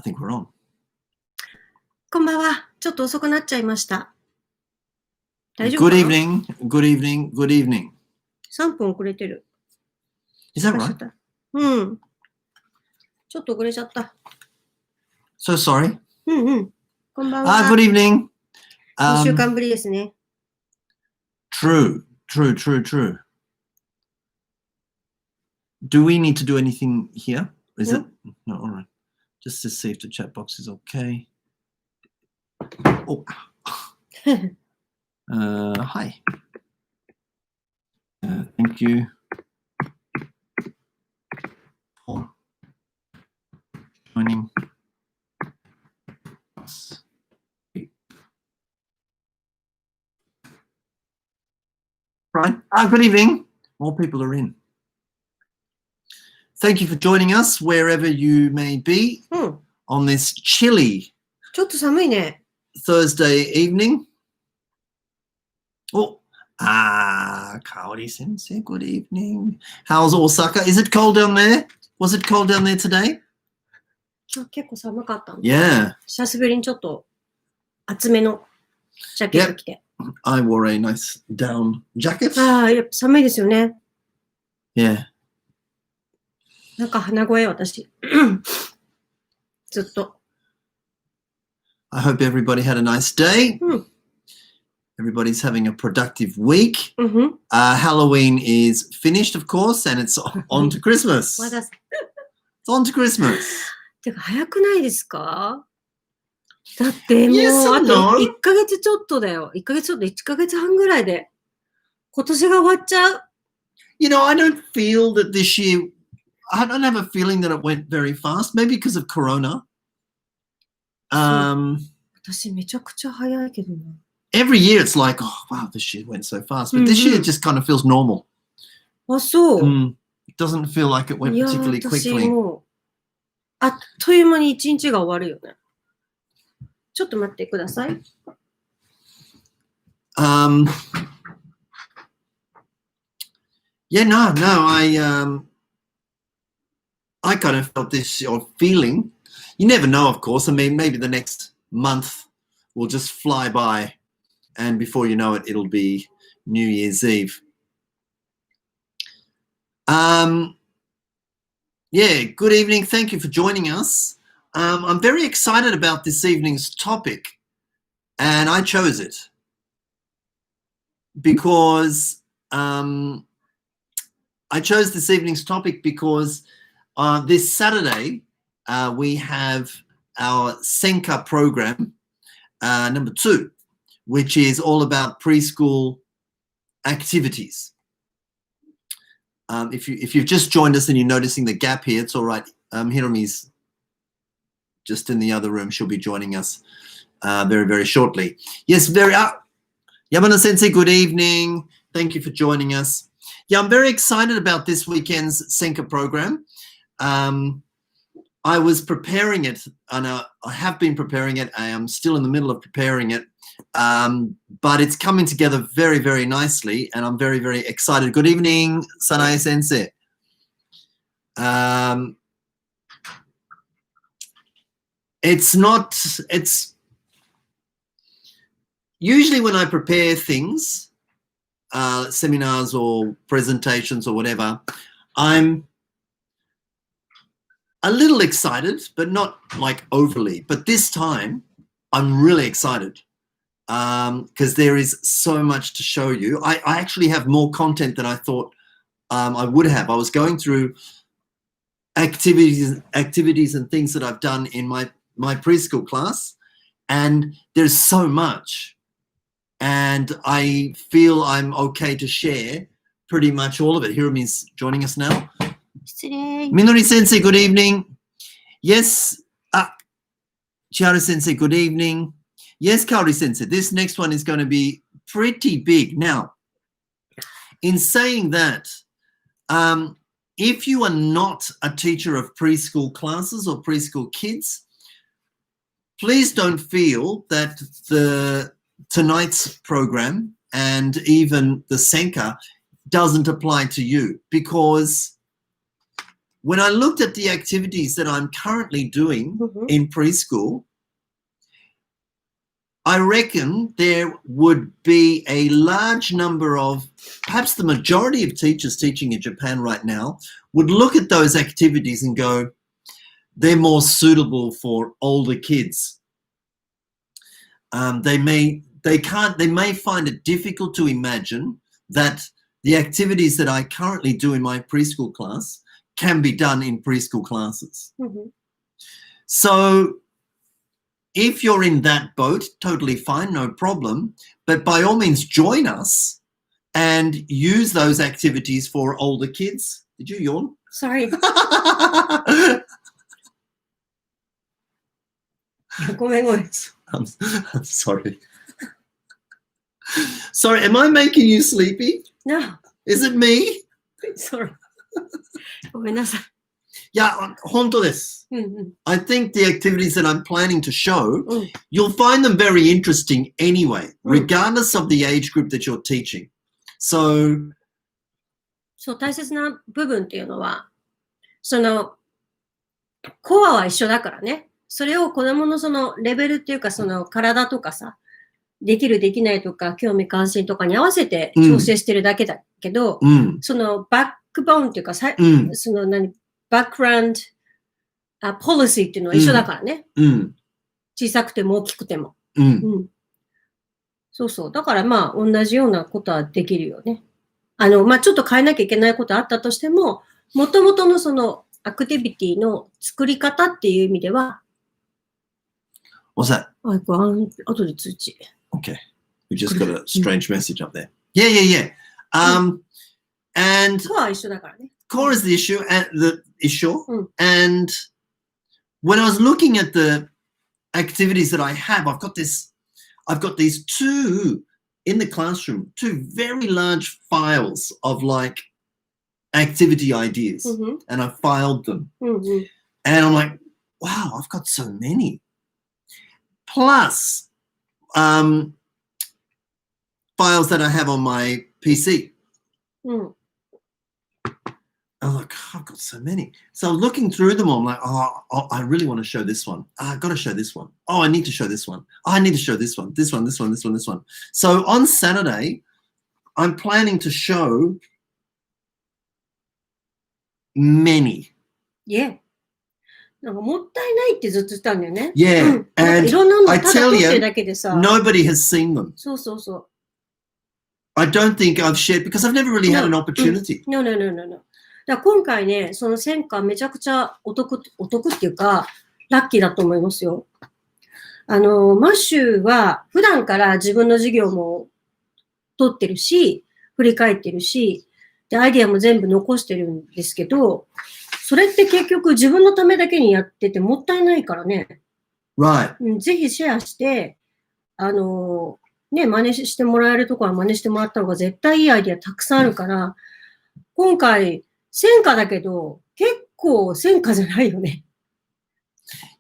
think we're on. こんばんは。ちょっと遅くなっちゃいました。大丈夫 Good かな evening, good evening, good evening. 3分遅れてる。Is that 失敗しちゃ right? ったうん。ちょっと遅れちゃった。So sorry. うんうん。こんばんは。 Good evening. 2週間ぶりですね。True. Do we need to do anything here? Is it? No, all right. Just to see if the chat box is okay. Oh. Hi. Thank you for joining us. Right. Good evening. More people are in. Thank you for joining us wherever you may be on this chilly ちょっと寒いね。 Thursday evening. Oh, Kaori Sensei, good evening. How's Osaka? Is it cold down there? Was it cold down there today? 今日結構寒かったん Yeah. 久しぶりにちょっと厚めのジャケット着て。I wore a nice down jacket. やっぱ寒いですよね。Yeah. なんか鼻声私。ずっと。I hope everybody had a nice day. うん。 Everybody's having a productive week. うんふん。Halloween is finished, of course, and it's on to Christmas. まだ、 It's on to Christmas. てか早くないですか？だってもう、 Yes あ and と no. 1ヶ月ちょっとだよ。1ヶ月ちょっと、1ヶ月半ぐらいで、今年が終わっちゃう。You know, I don't feel that this year, I don't have a feeling that it went very fast, maybe because of Corona. 私めちゃくちゃ早いけどな。 Every year it's like, oh, wow, this year went so fast. But this year it just kind of feels normal. あ、そう。 It doesn't feel like it went いや、 particularly 私 quickly. もう、あっという間に一日が終わるよね。ちょっと待ってください。Yeah, no, I kind of felt this feeling. You never know, of course. I mean, maybe the next month will just fly by, and before you know it, it'll be New Year's Eve. Yeah, good evening. Thank you for joining us. I'm very excited about this evening's topic, and I chose it because I chose this evening's topic because this Saturday we have our Senka program number 2, which is all about preschool activities. If you've just joined us and you're noticing the gap here, it's all right. Hiromi's just in the other room. She'll be joining us very, very shortly. Yes, Yamana Sensei, good evening. Thank you for joining us. Yeah, I'm very excited about this weekend's Senka program. I was preparing it, and I have been preparing it. I am still in the middle of preparing it, but it's coming together very, very nicely, and I'm very, very excited. Good evening, Sanae Sensei. It's usually when I prepare things, seminars or presentations or whatever, I'm a little excited, but not like overly. But this time, I'm really excited because there is so much to show you. I actually have more content than I thought I would have. I was going through activities and things that I've done in my preschool class, and there's so much. And I feel I'm okay to share pretty much all of it. Hiromi's joining us now. Minori Sensei, good evening. Yes. Chiharu Sensei, good evening. Yes, Kaori Sensei, this next one is going to be pretty big. Now, in saying that, if you are not a teacher of preschool classes or preschool kids, please don't feel that tonight's program and even the Senka doesn't apply to you, because when I looked at the activities that I'm currently doing in preschool, I reckon there would be a large number of, perhaps the majority of teachers teaching in Japan right now would look at those activities and go, they're more suitable for older kids. They may find it difficult to imagine that the activities that I currently do in my preschool class can be done in preschool classes. So if you're in that boat, totally fine, no problem. But by all means, join us and use those activities for older kids. Did you yawn? Sorry. ごめんごめん。I'm sorry. Sorry, am I making you sleepy? No. Is it me? Sorry. ごめんなさい。いや、本当です。I think the activities that I'm planning to show, you'll find them very interesting anyway, regardless of the age group that you're teaching. So, そう、大切な部分っていうのは、その、コアは一緒だからね。それを子供のそのレベルっていうか、その体とかさ、できるできないとか、興味関心とかに合わせて調整してるだけだけど、そのバックボーンっていうか、そのバックグラウンド、ポリシーっていうのは一緒だからね。小さくても大きくても。そうそう。だからまあ、同じようなことはできるよね。まあ、ちょっと変えなきゃいけないことあったとしても、もともとのそのアクティビティの作り方っていう意味では、What's that? 後で通知。Okay. We just got a strange message up there. Yeah. And コアは一緒だからね。Core is the issue, and when I was looking at the activities that I have, I've got these two in the classroom, two very large files of like activity ideas, and I filed them, and I'm like, wow, I've got so many. Plus, files that I have on my PC. I was like, oh, I've got so many. So looking through them all, I'm like, oh, I really want to show this one. I've got to show this one. Oh, I need to show this one. Oh, I need to show this one. This one. So on Saturday, I'm planning to show many. Yeah. なんかもったいないってずっと言ったんだよね。Yeah. And いろんなの I ただ撮 tell ってる you, だけでさ。 nobody has seen them. そうそうそう。I don't think I've shared because I've never really had an opportunity. No. だから今回ね、その専科めちゃくちゃお得っていうか、ラッキーだと思いますよ。マッシュは普段から自分の授業も取ってるし、振り返ってるし、で、アイディアも全部残してるんですけど、それって結局自分のためだけにやっててもったいないからね。Right. ぜひシェアして、真似してもらえるところは真似してもらった方が絶対いいアイディアたくさんあるから、今回、専科だけど、結構専科じゃないよね。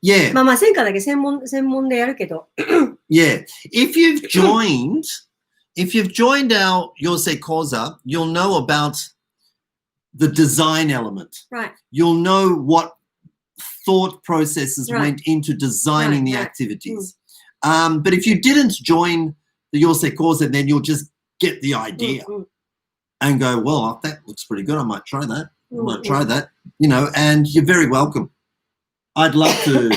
Yeah. まあ専科だけ専門でやるけど。Yeah. If you've joined our Yosei Koza, you'll know about the design element. Right. You'll know what thought processes went into designing the activities. But if you didn't join the Yosei Koza, then you'll just get the idea and go, well, that looks pretty good. I might try that. And you're very welcome. I'd love to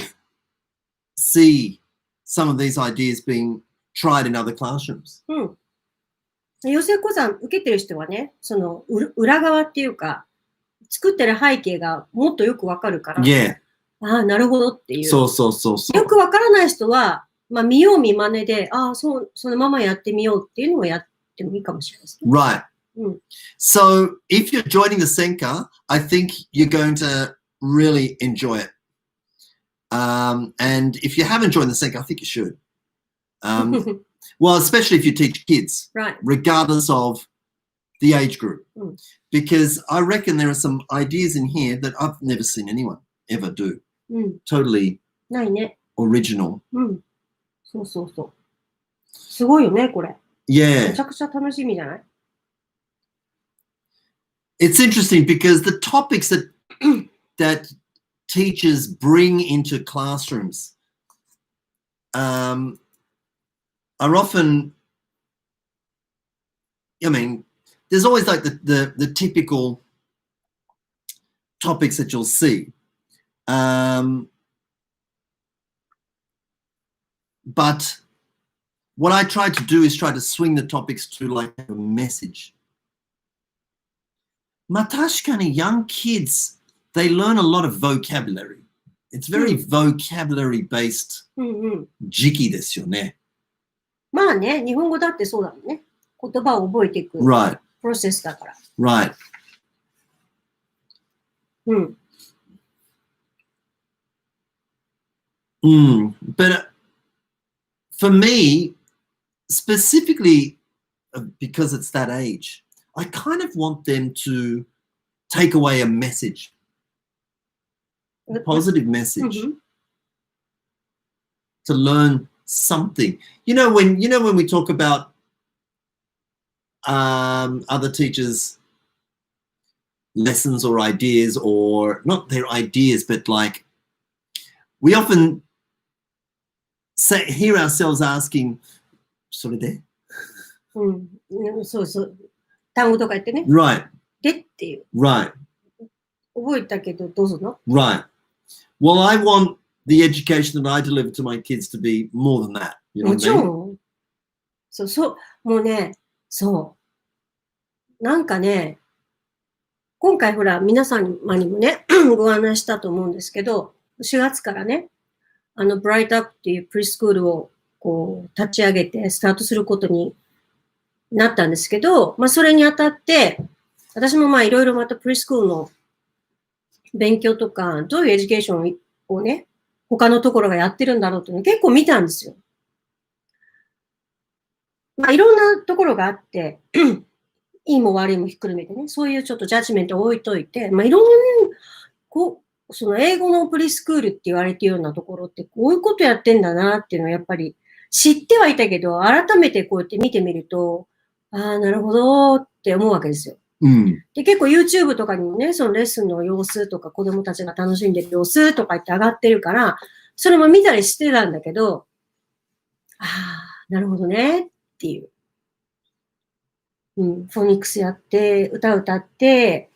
see some of these ideas being tried in other classrooms. 養成講座受けてる人はね、その裏側っていうか、作ってる背景がもっとよくわかるから、Yeah. ああ、なるほどっていう。そう。よくわからない人は、まあ見よう見真似で、そのままやってみようっていうのをやってもいいかもしれないですね。Right. So if you're joining the Senka, I think you're going to really enjoy it. And if you haven't joined the Senka, I think you should. Well, especially if you teach kids, right. regardless of the age group. Because I reckon there are some ideas in here that I've never seen anyone ever do. Totally ないね。 original. そう。すごいよね、これ。Yeah. めちゃくちゃ楽しみじゃない？ It's interesting because the topics that that teachers bring into classrooms are often, I mean, there's always like the typical topics that you'll see. But what I try to do is try to swing the topics to like a message. まあ確かに young kids, they learn a lot of vocabulary. It's very vocabulary based 時期ですよね。まあね、日本語だってそうだもんね。言葉を覚えていくプロセスだから。Right. But for me, specifically because it's that age, I kind of want them to take away a message, a positive message, to learn something. You know when we talk about other teachers' lessons or ideas, or not their ideas, but like we often hear ourselves asking, それで? そうそう。単語とか言ってね。Right. でっていう。Right. 覚えたけどどうぞの。Right. Well, I want the education that I deliver to my kids to be more than that. You know もちろん。そう、もうね、そう。なんかね、今回ほら、皆様にもね、ご案内したと思うんですけど、4月からね、ブライトアップっていうプリスクールをこう立ち上げてスタートすることになったんですけど、まあそれにあたって、私もまあいろいろまたプリスクールの勉強とか、どういうエデュケーションをね、他のところがやってるんだろうっていうのを結構見たんですよ。まあいろんなところがあって、いいも悪いもひっくるめてね、そういうちょっとジャッジメントを置いといて、まあいろんな、その英語のプリスクールって言われているようなところってこういうことやってんだなっていうのをやっぱり知ってはいたけど、改めてこうやって見てみると、ああ、なるほどって思うわけですよ。で、結構 YouTube とかにもね、そのレッスンの様子とか子供たちが楽しんでる様子とか言って上がってるから、それも見たりしてたんだけど、ああ、なるほどねっていう。フォニックスやって、歌って、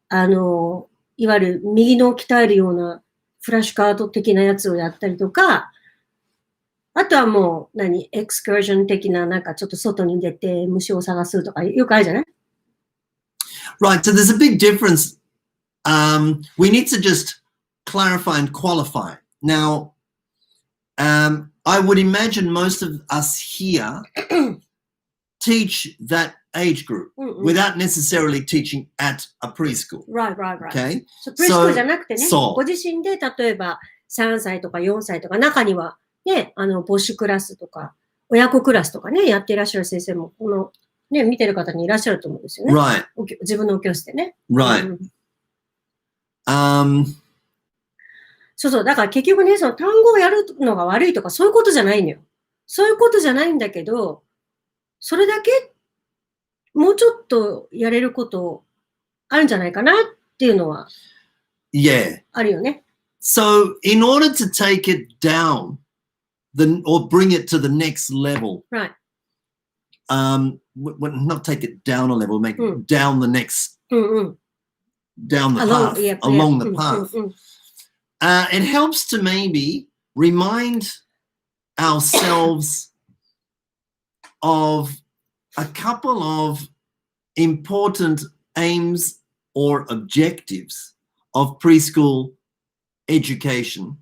いわゆる右脳を鍛えるようなフラッシュカード的なやつをやったりとか、あとはもう、エクスカージョン的な、なんかちょっと外に出て虫を探すとか、よくあるじゃない？ Right, so there's a big difference. We need to just clarify and qualify. Now, I would imagine most of us here teach that age group without necessarily teaching at a preschool. Right. Okay? So, preschool じゃなくてね、ご自身で例えば3歳とか4歳とか、中にはね、母子クラスとか、親子クラスとかね、やっていらっしゃる先生も、この、ね、見てる方にいらっしゃると思うんですよね。Right. 自分のお教室でね。Right. そう、だから結局ね、その単語をやるのが悪いとか、そういうことじゃないのよ。そういうことじゃないんだけど、それだけ、もうちょっとやれることあるんじゃないかなっていうのは、あるよね。So, in order to take it down, or bring it to the next level, right. Not take it down a level, make it down the next, down the path, along the path. It helps to maybe remind ourselves of a couple of important aims or objectives of preschool education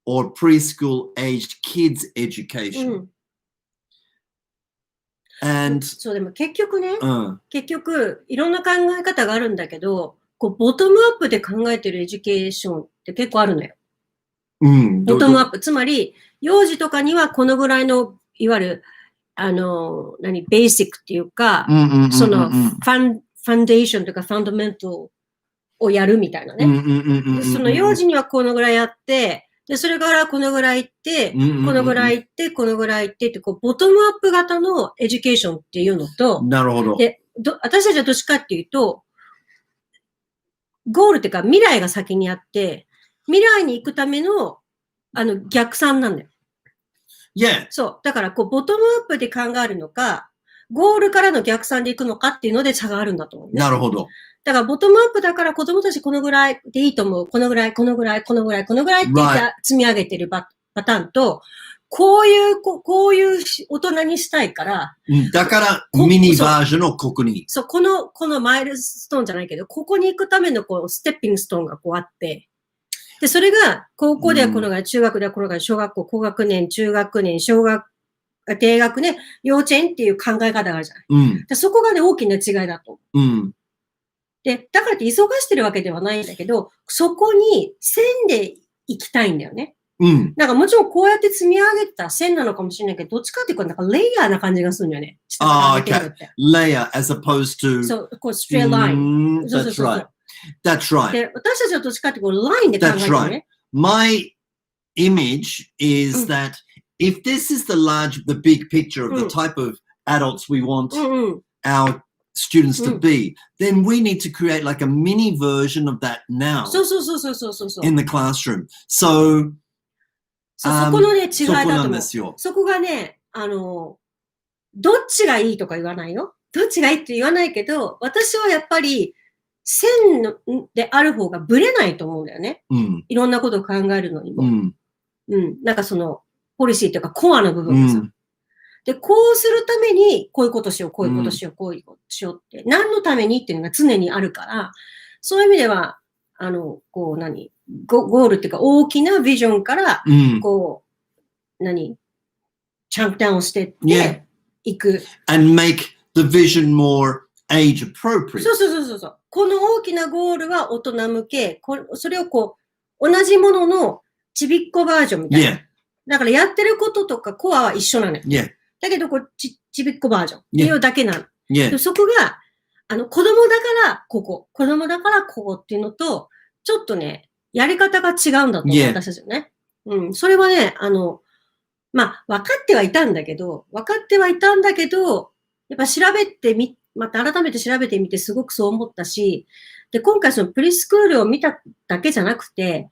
or preschool aged kids education. And そう、でも結局ね、結局いろんな考え方があるんだけど、こうボトムアップで考えてるエデュケーションって結構あるのよ。ボトムアップ。つまり、幼児とかにはこのぐらいの、いわゆる、ベーシックっていうか、その、ファンデーションとかファンダメンタルをやるみたいなね。その幼児にはこのぐらいやって、で、それからこのぐらい行って、このぐらい行って、このぐらい行ってって、こう、ボトムアップ型のエデュケーションっていうのと、なるほど。で、私たちはどっちかっていうと、ゴールっていうか未来が先にあって、未来に行くための、逆算なんだよ。Yeah. そう。だから、ボトムアップで考えるのか、ゴールからの逆算で行くのかっていうので差があるんだと思う、ね。なるほど。だから、ボトムアップだから子供たちこのぐらいでいいと思う。このぐらい、このぐらい、このぐらい、このぐらいって言って積み上げてるパターンと、こういう大人にしたいから、だから、ミニバージョンのここに。そう、このマイルストーンじゃないけど、ここに行くためのステッピングストーンがあって、で、それが、高校ではこのぐらい、中学ではこのぐらい、小学校、高学年、中学年、低学年、幼稚園っていう考え方があるじゃない。そこがね、大きな違いだと。で、だからって急がしてるわけではないんだけど、そこに線で行きたいんだよね。なんかもちろんこうやって積み上げた線なのかもしれないけど、どっちかっていうと、なんかレイヤーな感じがするんだよね。okay. Layer as opposed to. そう、straight line. That's right. That's right. で、私たちはどっちかっていうと、ラインで考えてるね。My image is that if this is the big picture of the type of adults we want our students to be, then we need to create like a mini version of that now in the classroom. So, そこのね、違いだと思う。そこがね、どっちがいいとか言わないよ。どっちがいいって言わないけど、私はやっぱり線である方がブレないと思うんだよね。いろんなことを考えるのにも。なんかポリシーというかコアの部分がさ。で、こうするために、こういうことしよう、こういうことしよう、こういうことしようって、何のためにっていうのが常にあるから、そういう意味では、ゴールっていうか大きなビジョンから、チャンクダウンしてっていく。And make the vision more age appropriate. そう。この大きなゴールは大人向け、それを同じもののちびっこバージョンみたいな。だからやってることとかコアは一緒なのよ。だけど、ちびっこバージョンっていうだけなの。そこが、子供だからここ、子供だからここっていうのと、ちょっとね、やり方が違うんだと思う、私たちはね。それはね、分かってはいたんだけど、やっぱまた改めて調べてみてすごくそう思ったし、で、今回そのプリスクールを見ただけじゃなくて、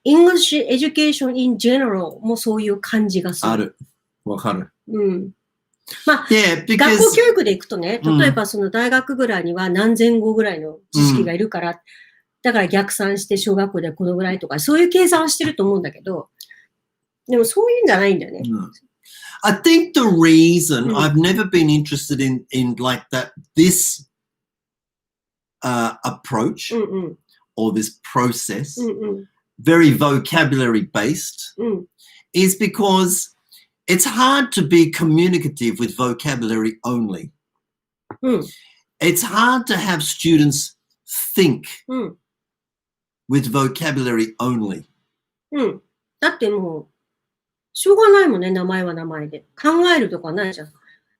English education in general もそういう感じがする。ある。わかる。学校教育でいくとね、例えばその大学ぐらいには何千語ぐらいの知識がいるから、だから逆算して小学校でこのぐらいとか、そういう計算をしてると思うんだけど、でもそういうんじゃないんだよね。I think the reason I've never been interested in like this approach or this process, very vocabulary based, is because it's hard to be communicative with vocabulary only. It's hard to have students think with vocabulary only. だってもう、しょうがないもんね、名前は名前で。考えるとかないじゃん。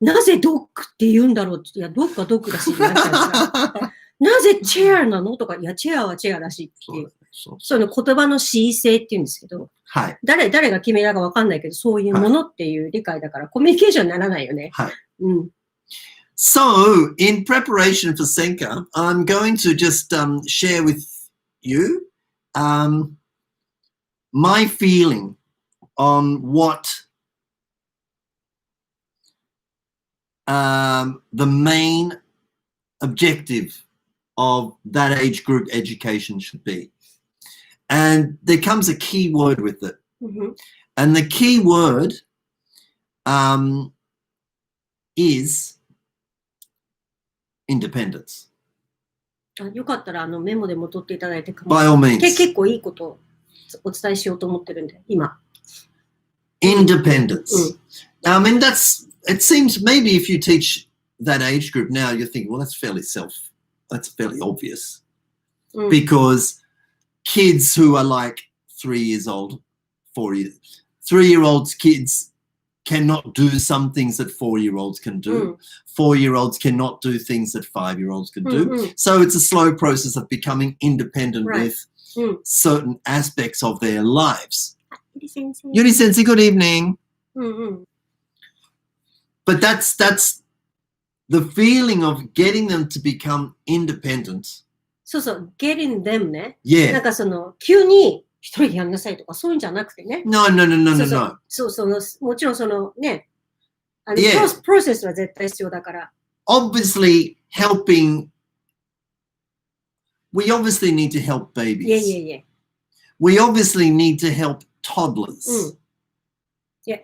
なぜドッグって言うんだろうって。いや、ドッグはドッグだし、なぜチェアなのとか、いや、チェアはチェアだしっていう。その言葉の恣意性って言うんですけど、誰が決めたかわかんないけど、そういうものっていう理解だから、コミュニケーションにならないよね。So, in preparation for Senka, I'm going to just share with you my feeling on what the main objective of that age group education should be. And there comes a key word with it. And the key word is independence. よかったらメモでも取っていただいて。By all means. 結構いいことをお伝えしようと思ってるんで、今。Independence. I mean, it seems maybe if you teach that age group now, you're thinking, well, that's fairly obvious. Because kids who are like 3 years old, 3-year-olds kids cannot do some things that 4-year-olds can do. 4-year-olds cannot do things that 5-year-olds can do. So it's a slow process of becoming independent with certain aspects of their lives. Yuri Sensei, good evening. But that's the feeling of getting them to become independent そうそう、getting them ね。なん Yeah. かその、急に一人でやんなさいとか、そういうんじゃなくてね。 No, no, no, no, そ no, うそう no. そうそう、もちろんそのね、Yeah. プロセスは絶対必要だから。Obviously helping. We obviously need to help いえ babies. いえいえ。We obviously need to help toddlers. Yeah.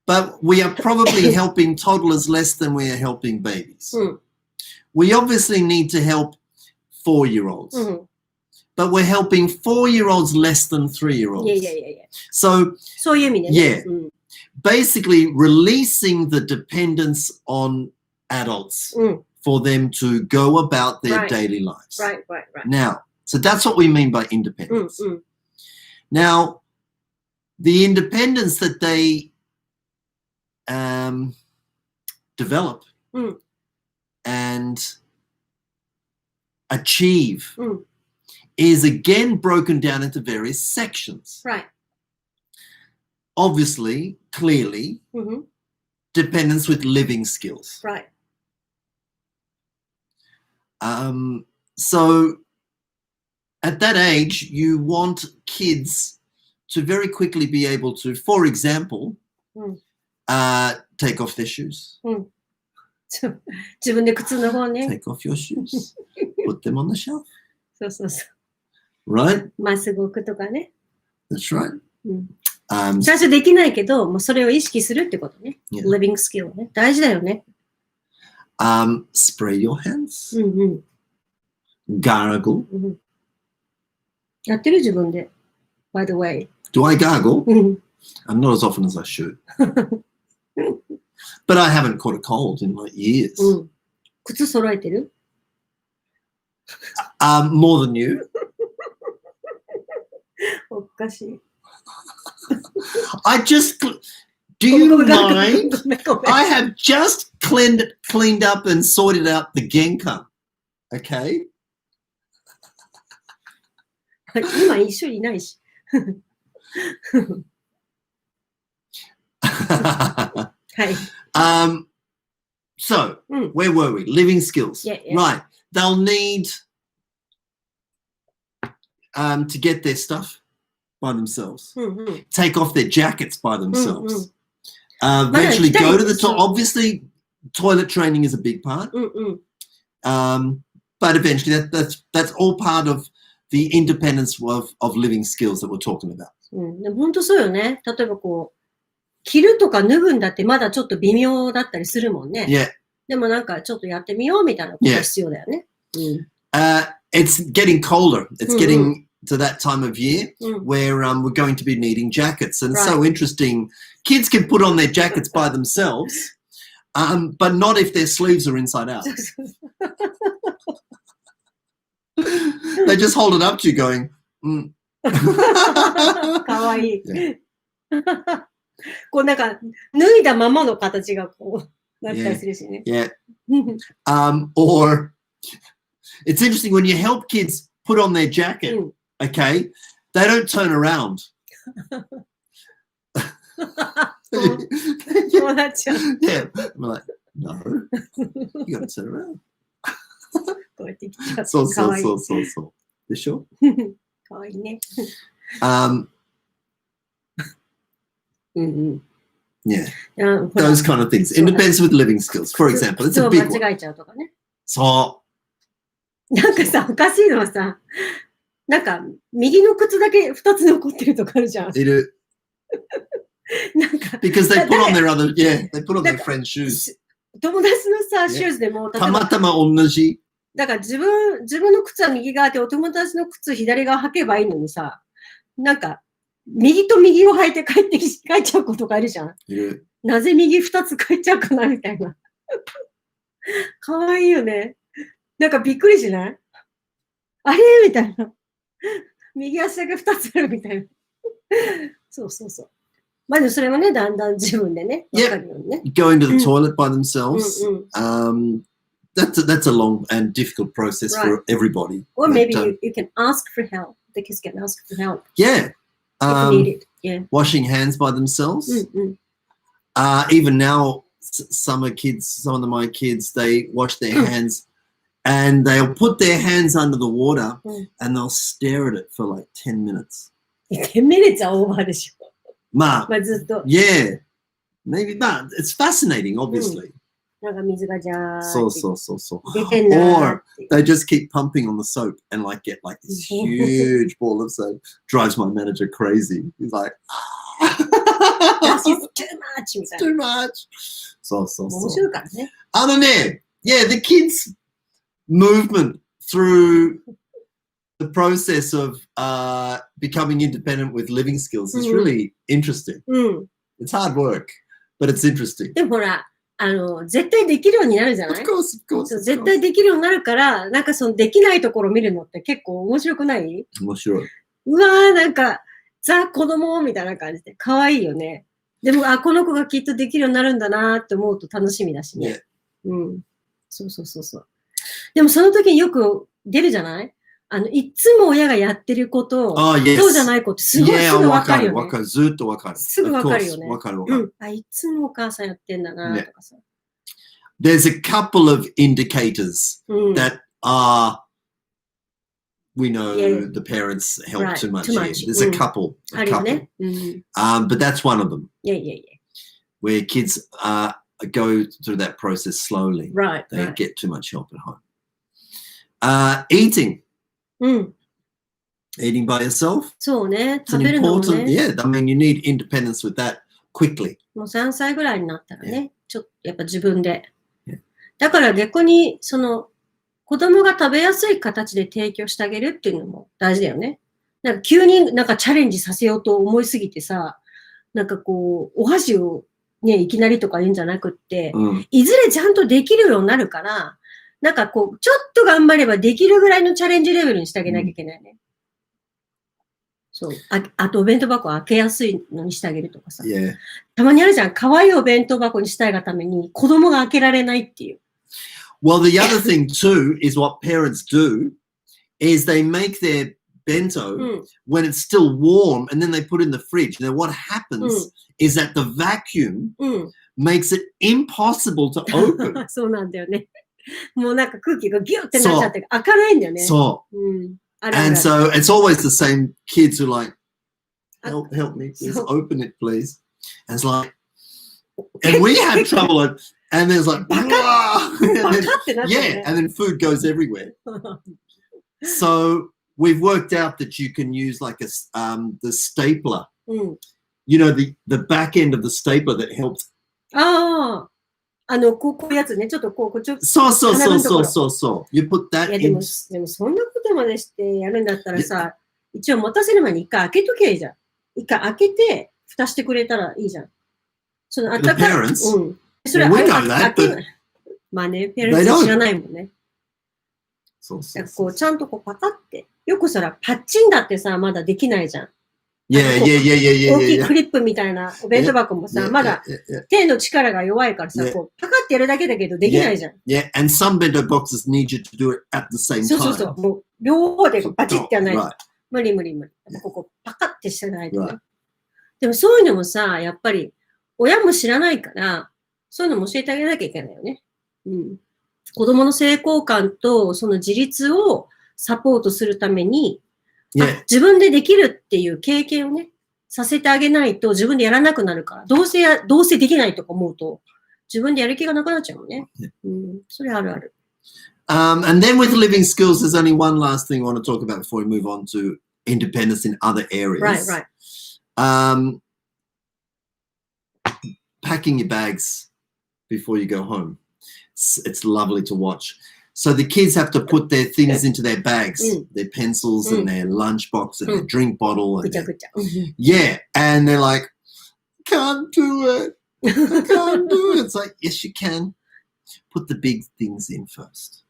But we are probably helping toddlers less than we are helping babies. うん。 We obviously need to help 4-year-olds. うん。 But we're helping 4-year-olds less than 3-year-olds. いやいやいやいや。 So そういう意味でね。 Yeah. basically releasing the dependence on adults うん。 for them to go about their Right. daily lives. Right, right, right. Now, so that's what we mean by うん independence. うん。 Now, the independence that they develop うん。 and achieve うん。 is again broken down into various sections. Right. Obviously, clearly, うん。 dependence with living skills. Right. So at that age, you want kids to very quickly be able to, for example, うん。 take off their shoes. 自分で靴脱ごうね。 Take off your shoes. Put them on the shelf. そうそうそ Right? う。まっすぐ置くとかね。 That's right. うん。 Um, 最初できないけど、もうそれを意識するってことね。 Yeah. living skill ね。大事だよね。 spray your hands. うんうん。 Gargle. うん、やってる自分で。by the way. Do I gargle? うん。 Not as often as I should. But I haven't caught a cold in like years. うん。靴揃えてる？ More than you. おかしい。 I just, do you mind? I have just cleaned up and sorted out the genkan. Okay? 今一緒にいないし。はい。So, うん。 where were we? Living skills. Yeah, yeah. Right. They'll need to get their stuff by themselves. うんうん。 Take off their jackets by themselves. Mm, Eventually go to the so- obviously toilet training is a big part. うんうん。 But eventually that's all part of the independence of living skills that we're talking about. うん、でも本当そうよね。例えばこう、着るとか脱ぐんだってまだちょっと微妙だったりするもんね。 Yeah. でもなんかちょっとやってみようみたいなことが必要だよね。うん。 It's getting colder. It's getting to that time of year うん。 where we're going to be needing jackets. And it's so Right. interesting. Kids can put on their jackets by themselves, but not if their sleeves are inside out. They just hold it up to you going, かわいい。 Yeah. こうなんか、脱いだままの形がこう、なったりするしね。 yeah. Or it's interesting when you help kids put on their jacket, うん。 okay, they don't turn around. そうなっちゃう。 Yeah. I'm like, no, you got to turn around. こうやってきちゃう。そうかわいい。でしょ？かわいいね。 Yeah, うんうん。ほら those kind of things. Independence with living skills, for example. It's 靴 a を big one. 間違えちゃうとかね。そなんかさ、おかしいのはさ、なんか、右の靴だけ2つ残ってるとかあるじゃん。う。いる。なんか、 Because they put on だ their other, yeah, they put on their だ friend's shoes. 友達のさ、ねシューズでも、例えたまば、たま同じ。だから自分の靴は右側でお友達の靴左側履けばいいのにさ、なんか、右と右を履いて帰っちゃう子とかいるじゃん。いる。なぜ右2つ帰っちゃうかなみたいな。かわいいよね。なんかびっくりしない？あれみたいな。右足だけ2つあるみたいな。そうそうそう。まあでもそれもね、だんだん自分でね、わかるようにね。 Going to the toilet by themselves. うんうん。 That's a long and difficult process for everybody. Or But, maybe you can ask for help. The kids can ask for help yeah. if you need it. Yeah. Washing hands by themselves. うんうん。 Even now, some of my kids, they wash their hands And they'll put their hands under the water うん。 and they'll stare at it for like 10 minutes. 10ミニッツはオーバーでしょ。まあ、まあずっと。 yeah, maybe not. It's fascinating, obviously. なんか水がジャーって So. 出てんなーっ Or て。 they just keep pumping on the soap and like get like this huge ball of soap. Drives my manager crazy. He's like, That's it's too much みたい too な。 much. So. 面白いからね。 Yeah, the kids' movement through the process of becoming independent with living skills is really interesting. うん。 It's hard work, but it's interesting. でもほら、絶対できるようになるじゃ Of ない course. そう絶対できるようになるから、なんかそのできないところを見るのって結構面白くない？面白い。うわー、なんか、ザ・子供みたいな感じで、可愛いよね。でも、この子がきっとできるようになるんだなーって思うと楽しみだしね。うん。そう。でもその時によく出るじゃない？いつも親がやってることを、そうじゃない子ってすぐわかるよね。わかる。ずっとわかる。すぐわかるよね。わかる。うん。いつもお母さんやってんだなとかさ。There's a couple of indicators that we know the parents help too much here. There's a couple. But that's one of them. Yeah. Where kids go through that process slowly. Right. They get too much help at home. Eating. うん。 Eating by yourself. そうね。 It's 食 an べるのも important, ね。 yeah. I mean, you need independence with that quickly. もう3歳ぐらいになったらね、ちょっとやっぱ自分で。だから逆に、子供が食べやすい形で提供してあげるっていうのも大事だよね。なんか急になんかチャレンジさせようと思いすぎてさ、なんかこう、お箸をね、いきなりとか言うんじゃなくって、いずれちゃんとできるようになるから、なんかこう、ちょっと頑張ればできるぐらいのチャレンジレベルにしてあげなきゃいけないね。そう。あとお弁当箱を開けやすいのにしてあげるとかさ。たまにあるじゃん。可愛いお弁当箱にしたいがために子供が開けられないっていう。Well, the other thing too is what parents do is they make their bento when it's still warm and then they put it in the fridge. Now what happens is that the vacuum makes it impossible to open. そうなんだよね。もうなんか空気がギュッてなっちゃって開かないんだよね。そう。And so it's always the same kids who are like, help me, please open it, please. And it's like, and we had trouble, and there's like, and then food goes everywhere. So we've worked out that you can use like the stapler, you know, the back end of the stapler that helps. こういうやつね、ちょっとこう、ちょっと。そう。You put that in. でもそんなことまでしてやるんだったらさ、一応持たせる前に一回開けときゃいいじゃん。一回開けて、蓋してくれたらいいじゃん。その、The parents? それ We know that, but まあね、ペアレンツ知らないもんね。そうこう、ちゃんとこうパカって。よくそら、パッチンだってさ、まだできないじゃん。Yeah. 大きいクリップみたいなお弁当箱もさ、まだ手の力が弱いからさ、こうパカってやるだけだけどできないじゃん。Yeah, and some bento boxes need you to do it at the same time. そう。もう両方でバチってやらないと。無理。ここパカってしてないとね。でもそういうのもさ、やっぱり親も知らないから、そういうのも教えてあげなきゃいけないよね。子供の成功感とその自立をサポートするために、自分でできるっていう経験をね、させてあげないと自分でやらなくなるから、どうせできないとか思うと、自分でやる気がなくなっちゃうもんね。それあるある。And then with living skills, there's only one last thing I want to talk about before we move on to independence in other areas. Right. Packing your bags before you go home. It's lovely to watch. So the kids have to put their things into their bags, their pencils and their lunchbox and their drink bottle. And and they're like, can't do it. I can't do it. It's like, yes, you can. Put the big things in first.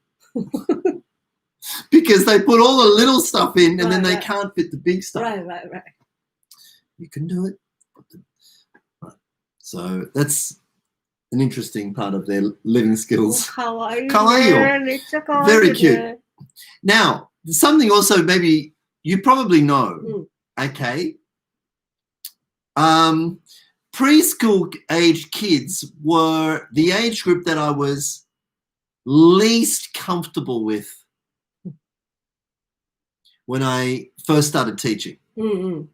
Because they put all the little stuff in and then they can't fit the big stuff. Right. You can do it. So that's an interesting part of their living skills. かわいいね。かわいいよ。めっちゃかわいいね。Very cute. Now, something also maybe you probably know, okay? Preschool age kids were the age group that I was least comfortable with when I first started teaching. うんうん。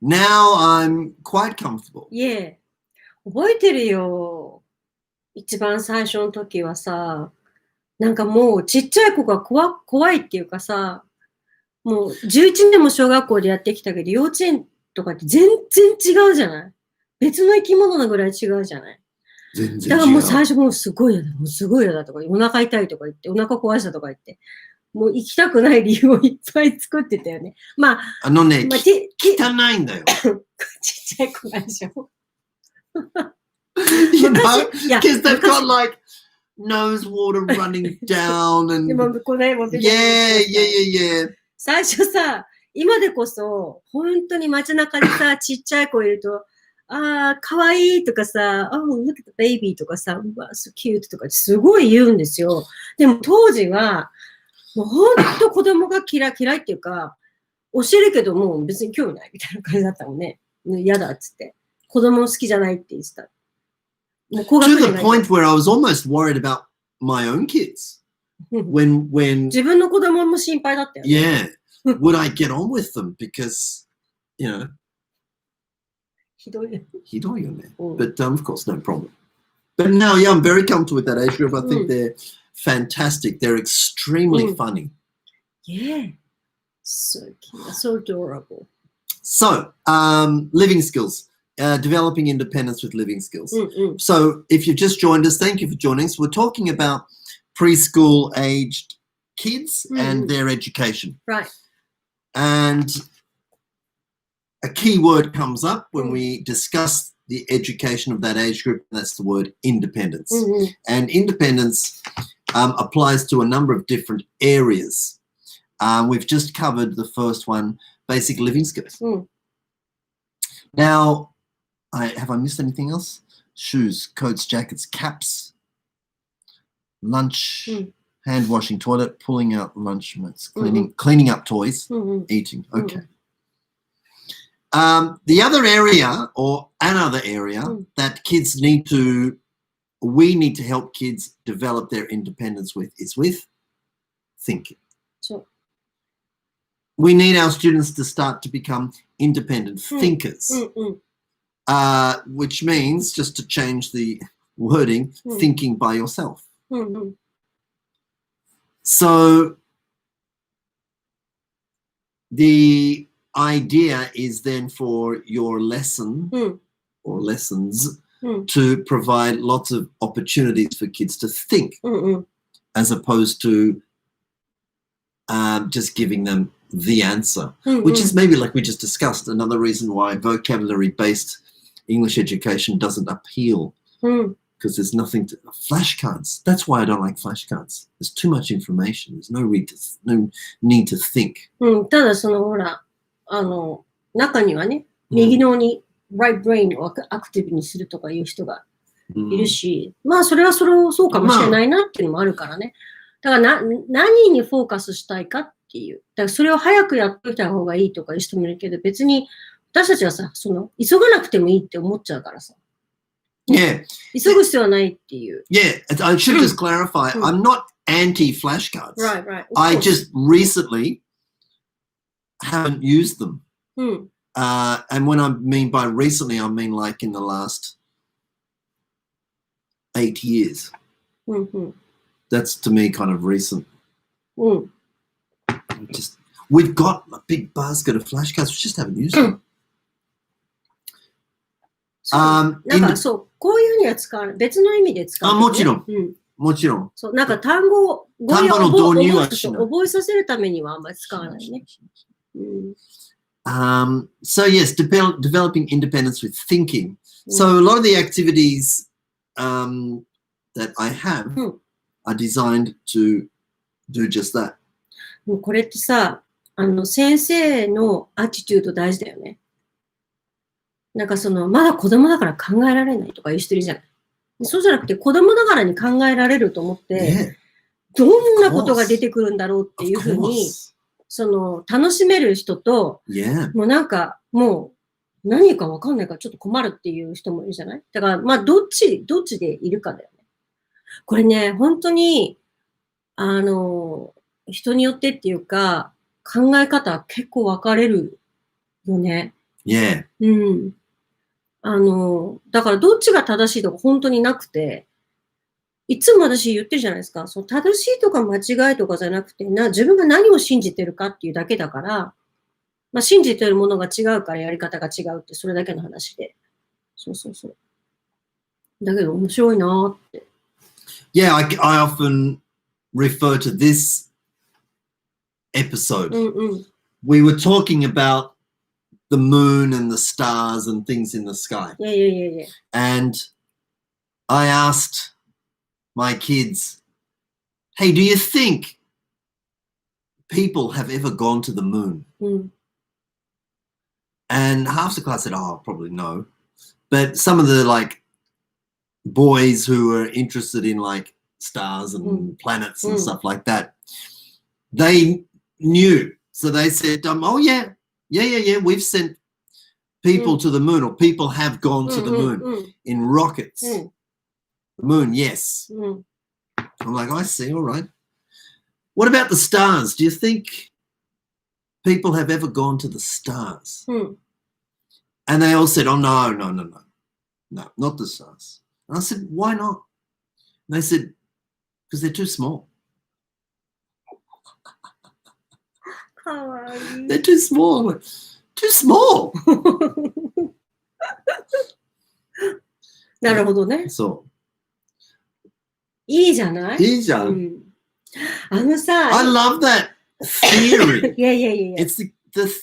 Now I'm quite comfortable. いえ、覚えてるよ。一番最初の時はさ、なんかもうちっちゃい子が怖いっていうかさ、もう11年も小学校でやってきたけど、幼稚園とかって全然違うじゃない？別の生き物のぐらい違うじゃない？全然だからもう違う。最初もうすごい嫌だ、もうすごい嫌だとか、お腹痛いとか言って、お腹壊したとか言って、もう行きたくない理由をいっぱい作ってたよね。まあ、あのね、まあ、汚いんだよ。ちっちゃい子なんでしょ。You know, いや、 because they've got like nose water running down で and もこれも yeah. 最初さ、今でこそ、本当に街中でさ、ちっちゃい子いると、ああ、かわいいとかさ、oh, look at the baby とかさ、うわ、so cute とかすごい言うんですよ。でも当時は、もう本当子供が嫌いっていうか、教えるけどもう別に興味ないみたいな感じだったもんね。嫌だっつって。子供好きじゃないって言ってた。もう高学 To 年 the がい point where I was almost worried about my own kids. て When 自分の子供も心配だったよね。yeah, would I get on with them? Because, you know, ひどいよ。ひどいよね. Mm. But of course, no problem. But now, yeah, I'm very comfortable with that age group. I think they're fantastic. They're extremely funny. Yeah. So cute. So adorable. So, living skills, developing independence with living skills. So, if you've just joined us, thank you for joining us. We're talking about preschool aged kids and their education. Right. And a key word comes up when we discuss the education of that age group, and that's the word independence. And independence applies to a number of different areas. We've just covered the first one, basic living skills. Now, have I missed anything else? Shoes, coats, jackets, caps, lunch, hand washing, toilet, pulling out lunch mitts, cleaning up toys, eating. Okay. The other area, or another area that we need to help kids develop their independence with, is with thinking. So, we need our students to start to become independent thinkers, which means, just to change the wording, thinking by yourself. So the idea is then for your lesson or lessons to provide lots of opportunities for kids to think, as opposed to just giving them the answer, which is maybe, like we just discussed, another reason why vocabulary-based English education doesn't appeal, because there's nothing to flashcards. That's why I don't like flashcards. There's too much information. There's no need to think. ただそのほら、中にはね、右脳に right brain をアクティブにするとかいう人がいるし、まあそれはそうかもしれないなっていうのもあるからね。だから何にフォーカスしたいかっていう。だからそれを早くやっといた方がいいとかいう人もいるけど、別に私たちはさ、急がなくてもいいって思っちゃうからさ。Yeah. 急ぐ必要はないっていう。Yeah, I should just clarify. I'm not anti-flashcards. Right. I just recently haven't used them. And when I mean by recently, I mean like in the last 8 years. That's to me kind of recent. We've got a big basket of flashcards. We just haven't used them. なんかそう、こういうには使わない。別の意味で使う、ね。もちろん。もちろん。そう、なんか単語の導入はしない。覚えさせるためにはあんまり使わないね。So yes, developing independence with thinking. So a lot of the activities that I have are designed to do just that. もうこれってさ、先生のアティチュード大事だよね。なんかまだ子供だから考えられないとかいう人いるじゃない。そうじゃなくて子供ながらに考えられると思って、どんなことが出てくるんだろうっていうふうに、楽しめる人と、もうなんか、もう何かわかんないからちょっと困るっていう人もいるじゃない。だから、まあ、どっちでいるかだよね。これね、本当に、人によってっていうか、考え方は結構分かれるよね。Yeah. うん。だからどっちが正しいとか本当になくて、いつも私言ってるじゃないですか。正しいとか間違いとかじゃなくて、自分が何を信じてるかっていうだけだから、まあ、信じてるものが違うからやり方が違うって、それだけの話で。そうそうそう。だけど面白いなーって。Yeah, I often refer to this episode. うんうん。We were talking about the moon and the stars and things in the sky. いやいやいやいや。And I asked my kids, hey, do you think people have ever gone to the moon? うん。And half the class said, oh, probably no. But some of the like boys who were interested in like stars and planets and stuff like that, they knew. So they said, oh yeah, we've sent people to the moon, or people have gone to the moon in rockets. The moon, yes. I'm like, I see, all right. What about the stars? Do you think people have ever gone to the stars? And they all said, oh, no, not the stars. And I said, why not? And they said, because they're too small. かわいい。 They're too small. I'm like, too small. なるほどね。そう。いいじゃない？いいじゃん。うん、さ、I love that theory. いやいやいやいや。It's the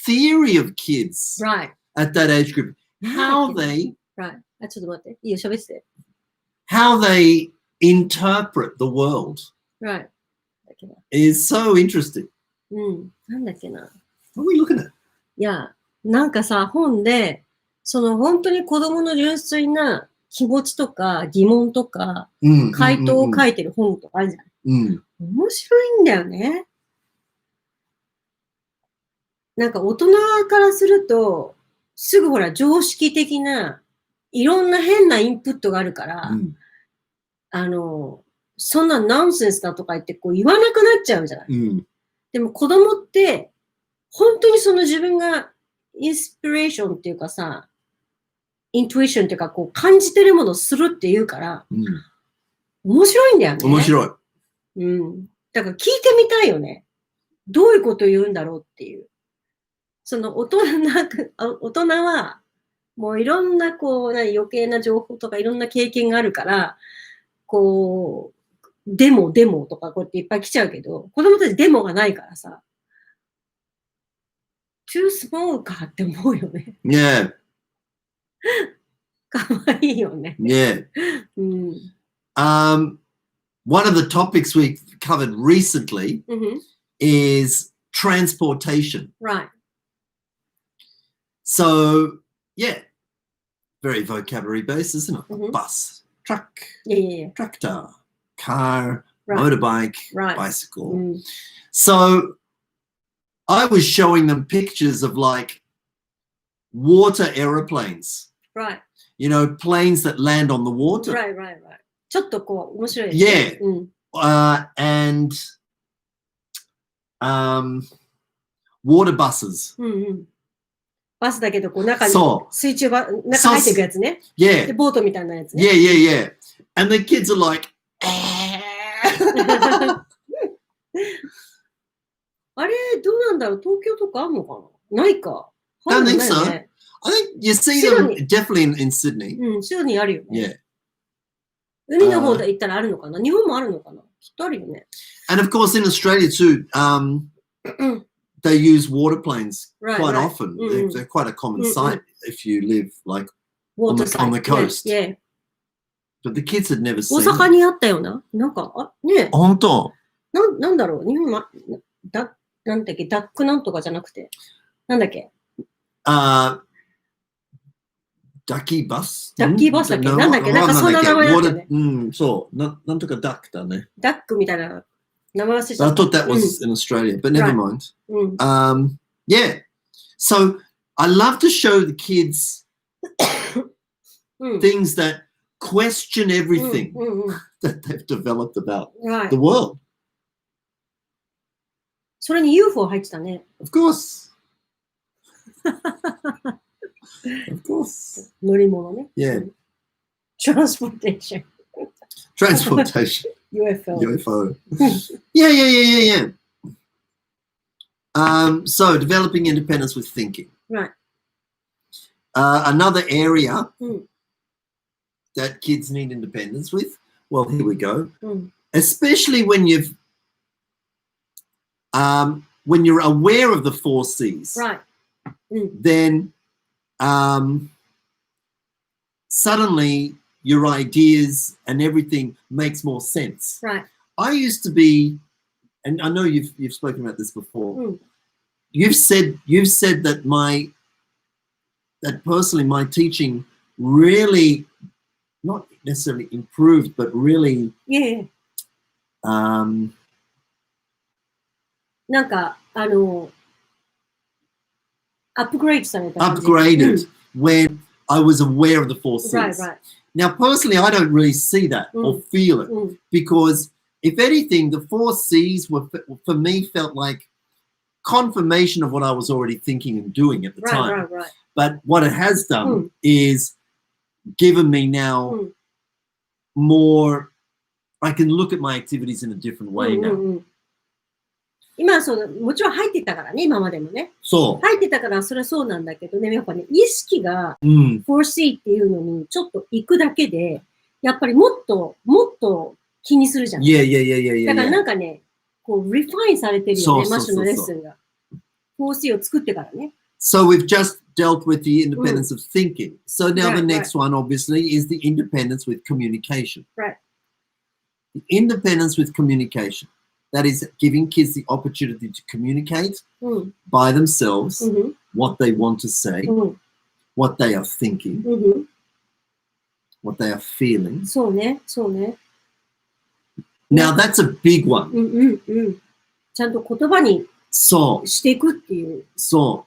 theory of kids Right. at that age group. How they, Right. ちょっと待って。いいよ、喋ってて。how they interpret the world Right. だっけな。is so interesting. うん。なんだっけな。What are we looking at? いや、なんかさ、本で、本当に子供の純粋な気持ちとか疑問とか、回答を書いてる本とかあるじゃん。面白いんだよね。なんか大人からすると、すぐほら常識的ないろんな変なインプットがあるから、そんなナンセンスだとか言ってこう言わなくなっちゃうじゃない。でも子供って、本当に自分がインスピレーションっていうかさ、イントゥイションっていうかこう感じてるものをするっていうから、面白いんだよね。面白い。だから聞いてみたいよね。どういうことを言うんだろうっていう。大人は、もういろんな余計な情報とかいろんな経験があるから、デモとかこうやっていっぱい来ちゃうけど、子供たちデモがないからさ、too small かって思うよね。Yeah. かわいいよね。Yeah. One of the topics we covered recently is transportation. Right. So, yeah, very vocabulary based, isn't it? Bus, truck, tractor, car, motorbike, bicycle. So I was showing them pictures of like water aeroplanes. Right. You know, planes that land on the water. Right. ちょっと面白いですね。Yeah. And water buses. バスだけど、中に水中中入っていくやつね。Yeah. で、ボートみたいなやつね。Yeah. And the kids are like, あれ、どうなんだろう？東京とかあんのかな？ないか。I don't think so. I think you see them definitely in Sydney. シドニーあるよね。Yeah. 海の方で行ったらあるのかな？日本もあるのかな？きっとあるよね。And of course in Australia too, they use water planes quite often. They're quite a common sight if you live like on the coast. Yeah. But the kids had never seen 大阪にあったよな。なんか、ね。本当？なんだろう？日本は、なんだっけ？ダックなんとかじゃなくて。なんだっけ？ダッキーバスだっけ？なんだっけ？なんかそんな名前だったね。そう。なんとかダックだね。ダックみたいな名前忘れちゃった。I thought that was in Australia, but never mind. Yeah. So I love to show the kids things that question everything うんうんうん that they've developed about Right. the world. それに UFO 入ってたね。 Of course. Of course. 乗り物ね。Yeah. うん Transportation. Transportation. UFO. UFO. Yeah. So developing independence with thinking. Right. Another area うん that kids need independence with. Well, here we go. うん Especially when you're aware of the 4 C's, Right. うん then suddenly your ideas and everything makes more sense. Right. I used to be, and I know you've spoken about this before. うん You've said that personally my teaching really not necessarily improved, but really いえいえ。なんか、アップグレードされた感じ。 upgraded when I was aware of the 4 C's. Right, right. Now, personally, I don't really see that or feel it うん because, if anything, the 4 C's were for me felt like confirmation of what I was already thinking and doing at the Right, time. right, right. But what it has done is given me now more. I can look at my activities in a different うん way うん now. うん。今はもちろん入ってたからね、今までもね。 So, 入ってたからそれはそうなんだけどね、やっぱね、意識が 4C っていうのにちょっと行くだけで、やっぱりもっと気にするじゃん。 yeah. だからなんかね、こう、リファインされてるよね、そうマッシュのレッスンが。4C を作ってからね。 So we've just dealt with the independence of thinking. So now the Right, next one, obviously, is the independence with communication. Right. The independence with communication. That is giving kids the opportunity to communicate うん by themselves うん what they want to say, うん what they are thinking, うん what they are feeling. そうね、そうね。 Now that's a big one. うんうんうん。ちゃんと言葉に So, していくっていう。 so,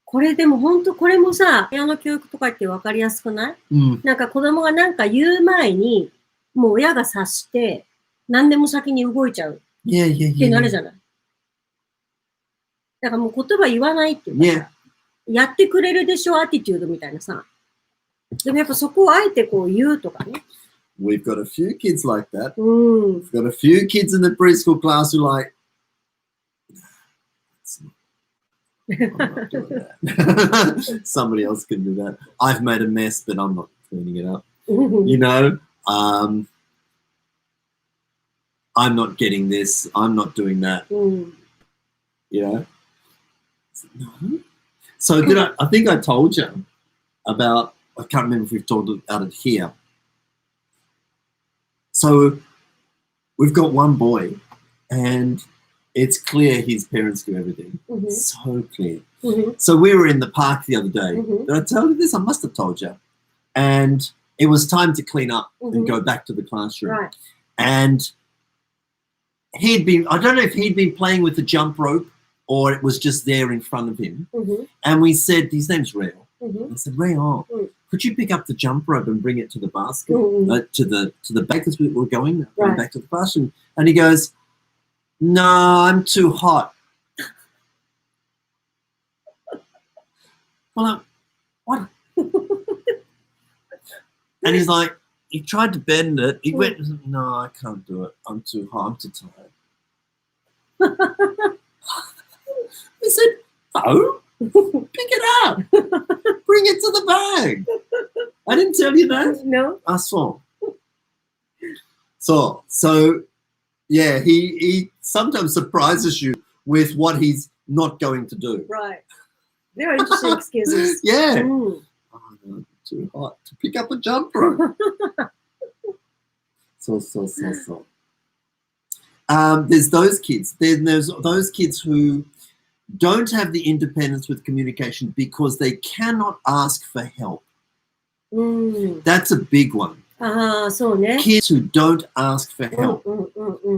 これでも本当これもさ、親の教育とかって分かりやすくない？なんか子供がなんか言う前に、もう親が察して、何でも先に動いちゃうっ yeah. てなるじゃない。だからもう言葉言わないっていうかさ、やってくれるでしょアティチュードみたいなさ。でもやっぱそこをあえてこう言うとかね。 We've got a few kids like that. うん。 We've got a few kids in the preschool class who like, I'm not doing that. Somebody else can do that. I've made a mess, but I'm not cleaning it up. You know, I'm not getting this. I'm not doing that. うん。 You know. No. So I think I told you about. I can't remember if we've talked about it here. So we've got one boy, and it's clear his parents do everything. So clear. So we were in the park the other day. Did I tell you this? I must have told you. And it was time to clean up and go back to the classroom. Right. And I don't know if he'd been playing with the jump rope or it was just there in front of him. And we said, his name's Rael. I said, Rael, could you pick up the jump rope and bring it to the basket, to the bag, because we were going back to the classroom. And he goes, no, I'm too hot. Well, what? And he's like, he tried to bend it. He went, no, I can't do it. I'm too hot. I'm too tired. I said, no, pick it up. Bring it to the bag. I didn't tell you that. No. I saw. So yeah, he sometimes surprises you with what he's not going to do. Right. Very interesting excuses. Yeah. Oh, no, too hot to pick up a jump rope. So. There's those kids. Then there's those kids who don't have the independence with communication because they cannot ask for help. That's a big one. ああ、そうね。 Kids who don't ask for help.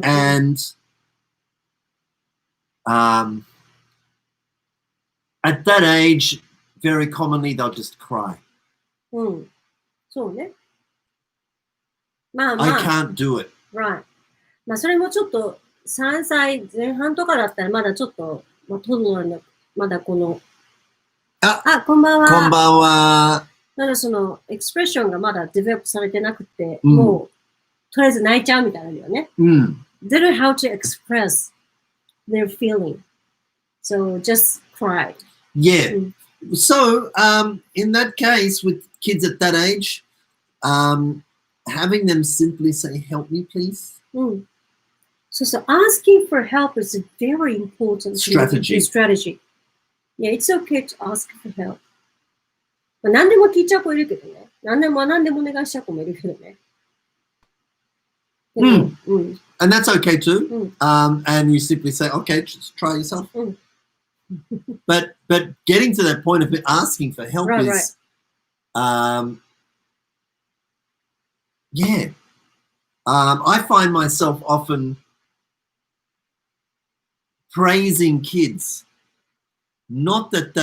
And at that age, very commonly they'll just cry. そうね。まあま I あ、 can't do it. right. まあそれもちょっと3歳前半とかだったらまだちょっと、まあ、トドのまだこの、こんばんは。こんばんは。まだそのエクスプレッションがまだデベロップされてなくて、うんもうとりあえず泣いちゃうみたいなんだよね。Mm. They don't know how to express their feeling. So just cry. Yeah. Mm. So, in that case, with kids at that age, having them simply say, "Help me, please." うん。そうそう、asking for help is a very important Strategy. strategy. Yeah, it's okay to ask for help. まあ、何でも聞いちゃう子いるけどね。何でもお願いしちゃう子もいるけどね。でも、うん。 And that's okay too. Mm. And you simply say, "Okay, just try yourself." Mm. But getting to that point of asking for help Right, is, yeah. I find myself often praising kids, not that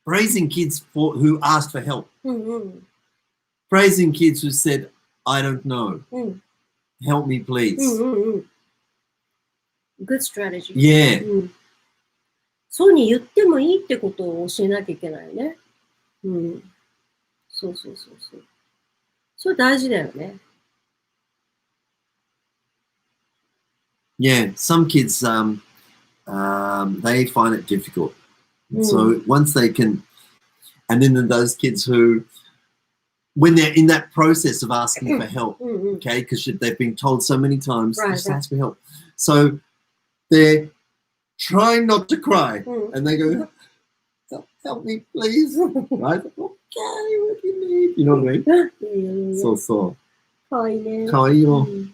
praising kids who asked for help, うんうん。 praising kids who said, "I don't know, うん。 help me, please." うんうんうん。Good strategy. Yeah. うん。そうに言ってもいいってことを教えなきゃいけないよね。うん。そうそうそうそう。それ大事だよね。Yeah, some kids they find it difficult. So once they can, and then those kids who, when they're in that process of asking for help, うんうん。 okay, because they've been told so many times, Right, just right. ask for help. So they're trying not to cry, うん。 and they go, "Help me, please." Right? Okay, what do you need? You know what I mean? いやいやいや。そうそう。かわいいね。かわいいよ。うん。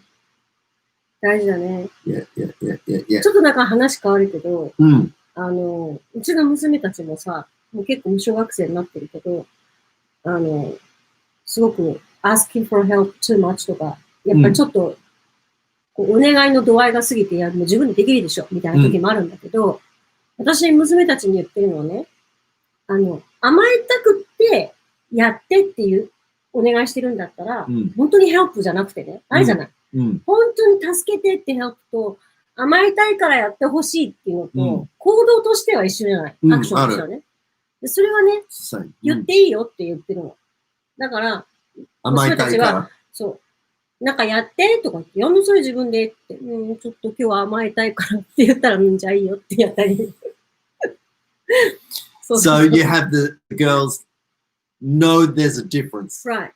大事だね。Yeah, yeah, yeah, yeah, yeah. ちょっとなんか話変わるけど、うん。うちの娘たちもさ、もう結構小学生になってるけど、すごく asking for help too much とか、やっぱりちょっと、こうお願いの度合いが過ぎて、いや、もう自分でできるでしょ、みたいな時もあるんだけど、私、娘たちに言ってるのはね、甘えたくってやってっていうお願いしてるんだったら、本当に help じゃなくてね、あれじゃない。本当に助けてって help と、甘えたいからやってほしいっていうのと、行動としては一緒じゃない。アクションとしてはね。でそれはね、言っていいよって言ってるの。だから、娘たちは、そう、なんかやってとか言って、やめそれ自分でって、ちょっと今日は甘えたいからって言ったら、じゃあいいよってやったり。So you have the girls know there's a difference. Right.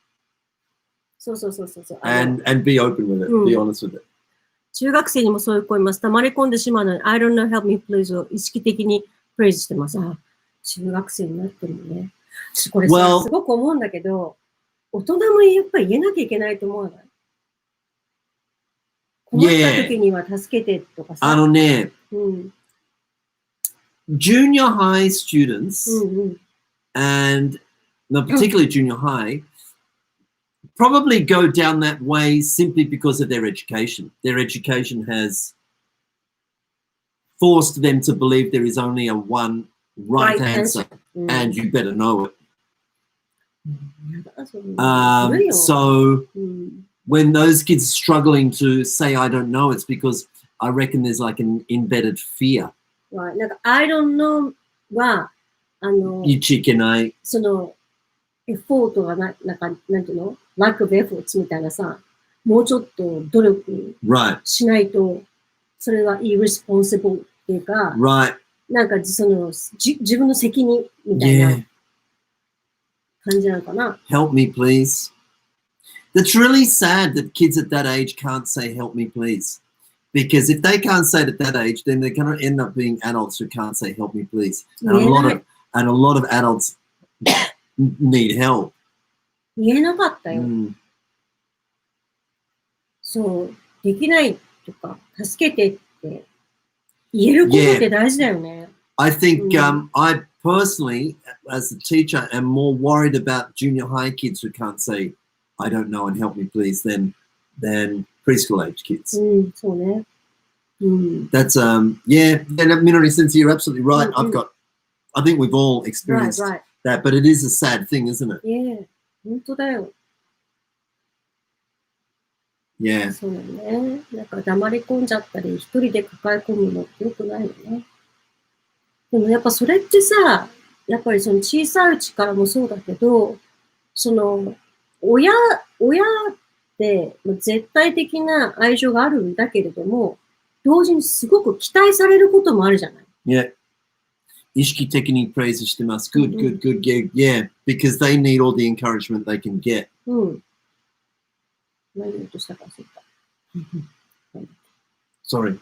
そうそうそうそう。And be open with it. Be honest with it. 中学生にもそういう子います。黙り込んでしまうのに、I don't know, help me please を意識的にプレイしてます。中学生になってるのね。これさ、すごく思うんだけど、大人もやっぱり言えなきゃいけないと思わない？困った時には助けてとかさ。Junior high students, and particularly junior high, probably go down that way simply because of their education. Their education has forced them to believe there is only a one right answer, and you better know it. So when those kids are struggling to say, I don't know, it's because I reckon there's like an embedded fear. なんか、I don't know は、言っちゃいけない。その、エフォートがなんか、なんていうの ?lack of efforts みたいなさ、もうちょっと努力しないと、それは irresponsible っていうか、なんか、その、自分の責任みたいな感じなのかな。Help me, please. That's really sad that kids at that age can't say, help me, please. Because if they can't say it at that age, then they're going to end up being adults who can't say, help me, please. And a lot of adults need help. 言えなかったよ。そう、できないとか、助けてって言えることって大事だよね。I think I personally, as a teacher, am more worried about junior high kids who can't say, I don't know and help me, please, than preschool age kids. そうね。That's yeah, Minori Sensei, you're absolutely right. I think we've all experienced that, but it is a sad thing, isn't it? Yeah, 本当だよ。Yeah. そうだね。なんか黙り込んじゃったり、一人で抱え込むのって良くないよね。でもやっぱそれってさ、やっぱりその小さいうちからもそうだけど、その、親って絶対的な愛情があるんだけれども、同時にすごく期待されることもあるじゃない。Yeah. 意識的にプレイズしてます。Good, good, good, good. Yeah. Because they need all the encouragement they can get. うん。何言おうとしたか忘れた。Sorry,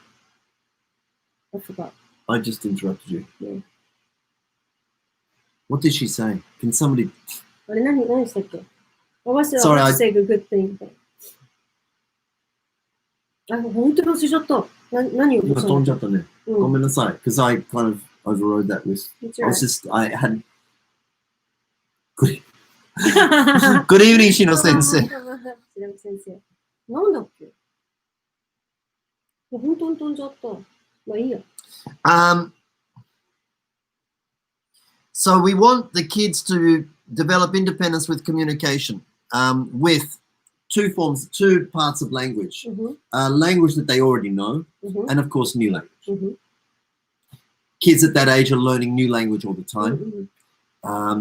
I forgot. I just interrupted you. Yeah. What did she say? Can somebody... あれ何したっけ？ I was Sorry, about to say a good thing. あ、本当に忘れちゃった。何を今飛んじゃったね。ごめんなさい。Because I kind of overrode that list. I was just, I had... Good evening, しの先生。しの先生。なんだっけ？本当に飛んじゃった。まあいいや。So we want the kids to develop independence with communication, with two parts of language. Language that they already know, and of course new language. Kids at that age are learning new language all the time.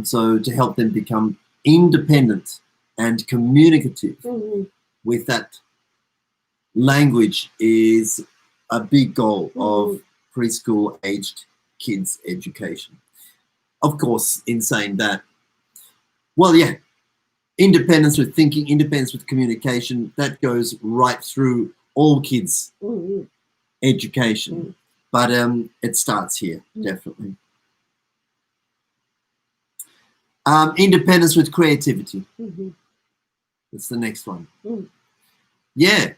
So to help them become independent and communicative with that language is a big goal of preschool aged kids education. Of course, in saying that, well, yeah, independence with thinking, independence with communication, that goes right through all kids' education. But it starts here, definitely. Independence with creativity. That's the next one. Yeah.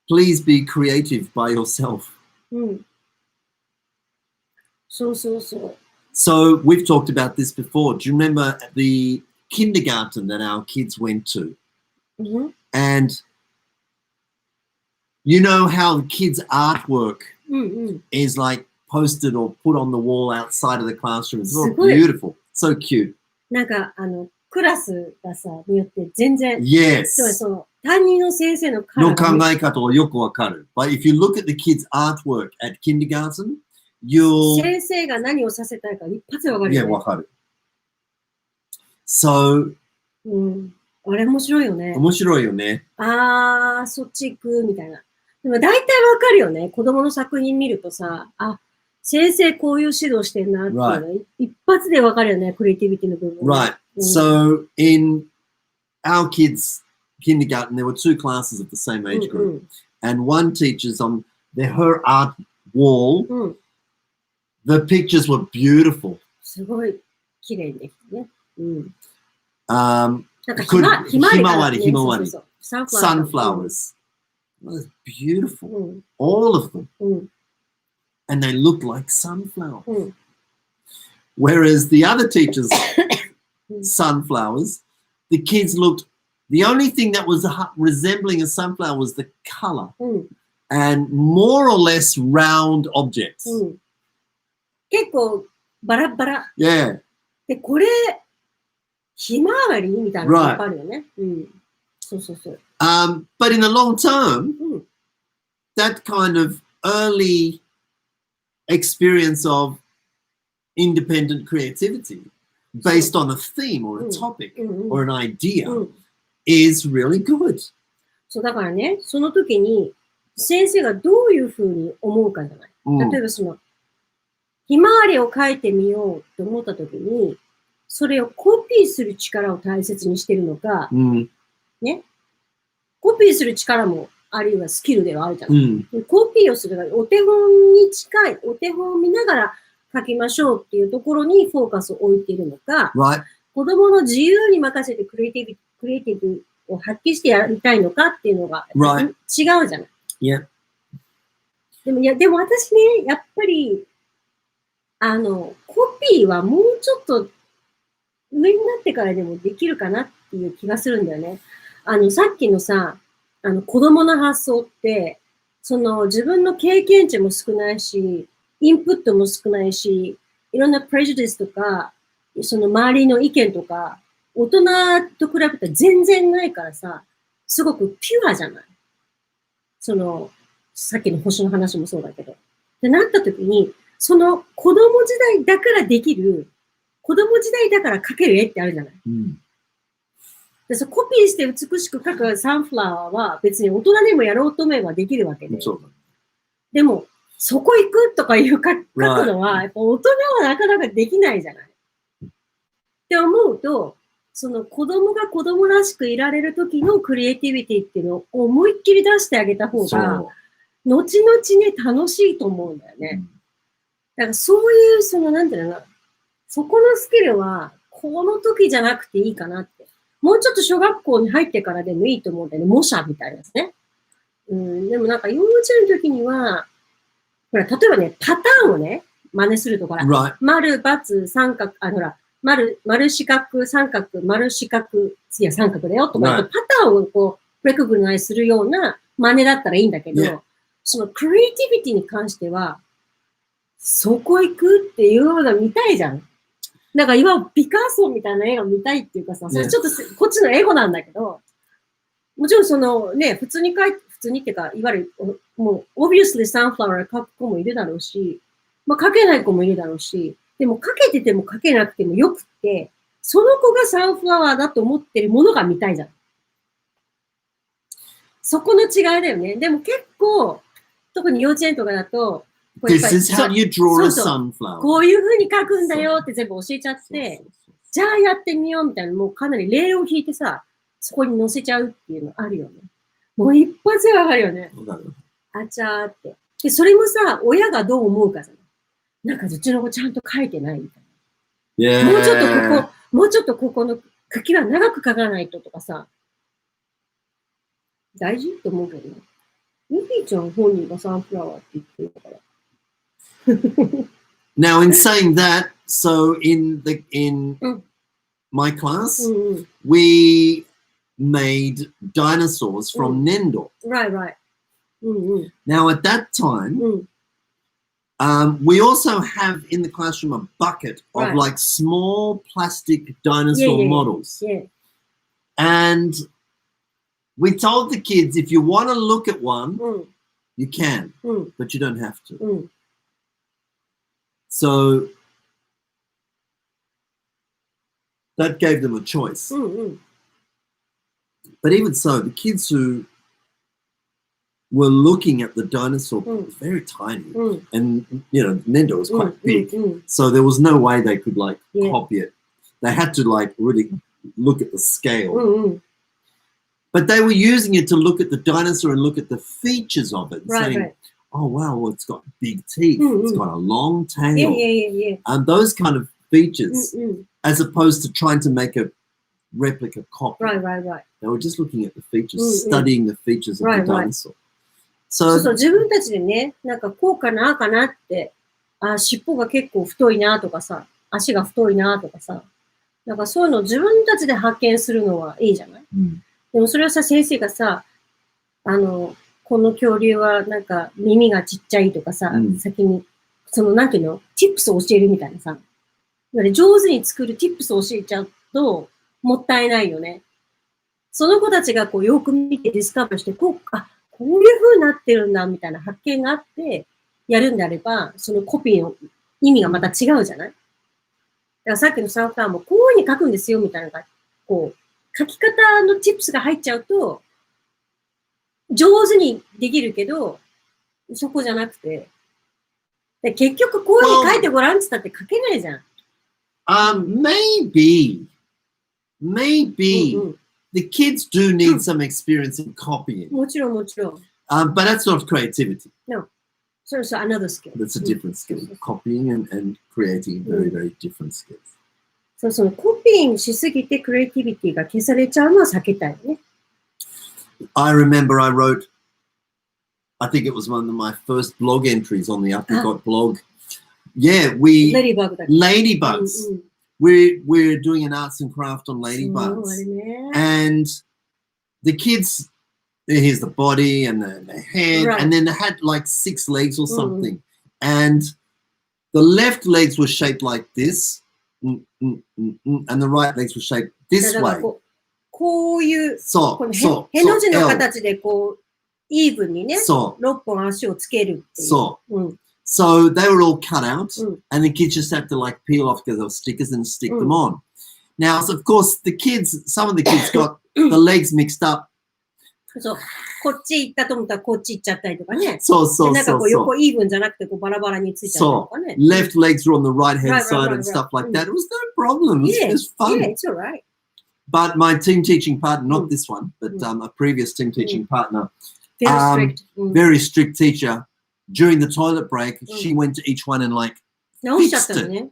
Please be creative by yourself. So we've talked about this before. Do you remember the kindergarten that our kids went to? And you know how the kids' artwork is like posted or put on the wall outside of the classroom. It's all beautiful. So cute. なんかクラスがさ、によって全然、Yes. その担任の先生の考え方をよくわかる。But if you look at the kids' artwork at kindergarten, 先生が何をさせたいか一発でわかるよね。わかる。So, あれ面白いよね。面白いよね。そっち行くみたいな。でも大体わかるよね。子供の作品見るとさ、先生こういう指導してんなっていうの、一発でわかるよね、クリエイティビティの部分。Right. So in our kids' kindergarten, there were two classes of the same age group. And one teacher's on her art wall. The pictures were beautiful. すごい綺麗ですね。なんかひまわり。Sunflowers. Well, it's beautiful. All of them. And they looked like sunflowers. Whereas the other teachers' sunflowers, the kids looked, the only thing that was resembling a sunflower was the color and more or less round objects. 結構バラバラ。Yeah. で、これ、ひまわりみたいなのがいっぱいあるよね。そうそうそう。But in the long term, that kind of early experience of independent creativity based on a theme or a topic or an idea is really good. そうだからね、その時に先生がどういうふうに思うかじゃない。例えばその、ひまわりを描いてみようと思った時に、それをコピーする力を大切にしてるのか、ね、コピーする力もあるいはスキルではあるじゃない。コピーをするお手本に近い、お手本を見ながら書きましょうっていうところにフォーカスを置いているのか、子供の自由に任せてクリエイティブを発揮してやりたいのかっていうのが違うじゃない。でも私ね、やっぱり、コピーはもうちょっと上になってからでもできるかなっていう気がするんだよね。さっきのさ、子供の発想って、その自分の経験値も少ないし、インプットも少ないし、いろんなプレジュディスとか、その周りの意見とか、大人と比べたら全然ないからさ、すごくピュアじゃない。さっきの星の話もそうだけど。で、なった時に、その子供時代だからできる、子供時代だから描ける絵ってあるじゃない。で、コピーして美しく描くサンフラワーは別に大人でもやろうと思えばできるわけで。でも、そこ行くとかいう描くのは、やっぱ大人はなかなかできないじゃない。って思うと、その子供が子供らしくいられる時のクリエイティビティっていうのを思いっきり出してあげた方が、後々ね、楽しいと思うんだよね。だからそういう、なんていうのかな、そこのスキルは、この時じゃなくていいかなって。もうちょっと小学校に入ってからでもいいと思うんだよね。模写みたいなやつね。でもなんか幼稚園の時には、ほら、例えばね、パターンをね、真似するとか、丸、×、三角、ほら、丸四角、三角、丸四角、次は三角だよとか、パターンをこう、レコグナイズするような真似だったらいいんだけど、そのクリエイティビティに関しては、そこ行くっていうのが見たいじゃん。だから今、ピカソみたいな絵が見たいっていうかさ、それちょっとこっちのエゴなんだけど、もちろん普通にっていうか、いわゆる、もう、obviously sunflower 描く子もいるだろうし、まあ描けない子もいるだろうし、でも描けてても描けなくてもよくって、その子がサンフラワーだと思ってるものが見たいじゃん。そこの違いだよね。でも結構、特に幼稚園とかだと、This is how you draw a sunflower. こういう風に描くんだよって全部教えちゃって、じゃあやってみようみたいな、もうかなり例を引いてさ、そこに載せちゃうっていうのあるよね。もう一発でわかるよね。あちゃーって。で、それもさ、親がどう思うかじゃない。なんかうちの子ちゃんと描いてないみたいな。もうちょっとここの茎は長く描かないととかさ、大事って思うけどね。ミフィちゃん本人がサンフラワーって言ってるから。Now, in saying that, so in my class, we made dinosaurs from Nendo. Right. Now, at that time, we also have in the classroom a bucket of like small plastic dinosaur models. And we told the kids, if you want to look at one, you can, but you don't have to. So that gave them a choice. But even so, the kids who were looking at the dinosaur were very tiny. And, you know, Nendo was quite big. So there was no way they could, like, copy it. They had to, like, really look at the scale. But they were using it to look at the dinosaur and look at the features of it. And saying, oh, wow, well, it's got big teeth. It's got a long tail. And those kind of features, as opposed to trying to make a replica copy. They were just looking at the features, studying the features of the dinosaur. そうそう、自分たちでね、なんかこうかな、かなって、尻尾が結構太いなとかさ、足が太いなとかさ、なんかそういうのを自分たちで発見するのはいいじゃない、でもそれをさ、先生がさ、この恐竜はなんか耳がちっちゃいとかさ、先に、なんていうの、ティップスを教えるみたいなさ、上手に作るティップスを教えちゃうと、もったいないよね。その子たちがこうよく見てディスカバーして、こういう風になってるんだみたいな発見があって、やるんであれば、そのコピーの意味がまた違うじゃない？だからさっきのサンフラワーもこういう風に書くんですよみたいなのが、こう、書き方のチップスが入っちゃうと、上手にできるけど、そこじゃなくて、で結局こういう風に書いてごらんって言ったって書けないじゃん。Maybe. The kids do need some experience in copying. もちろん。But that's not creativity. No. So it's another skill. That's a different skill. Copying and creating very, very different skills. そのコピーしすぎてクリエイティビティが消されちゃうのは避けたいよね。I remember I wrote, I think it was one of my first blog entries on the Apricot blog. Yeah, Ladybugs. We're doing an arts and craft on ladybugs. And the kids, here's the body and the head, and then they had like 6 legs or something. And the left legs were shaped like this, and the right legs were shaped this way. こういう、そう、このそう、への字のそう、形でこう、イーブンにね、そう、 6本足をつけるっていう。そう。うん。So they were all cut out, Mm. and the kids just had to like peel off because they were stickers and stick them on. Now, of course, some of the kids got the legs mixed up. そう。こっち行ったと思ったらこっち行っちゃったりとかね。そうそうで、なんかこそうう横イーブンじゃなくてこうバラバラについちゃったりとかね。Left legs were on the right hand Right, right, side right, and stuff right. like that. It was no problem. It Yeah, was fun. Yeah, it's all right. But my team teaching partner, not this one, but a previous team teaching partner, Very strict. very strict teacher. During the toilet break, she went to each one and like 直しちゃったのね。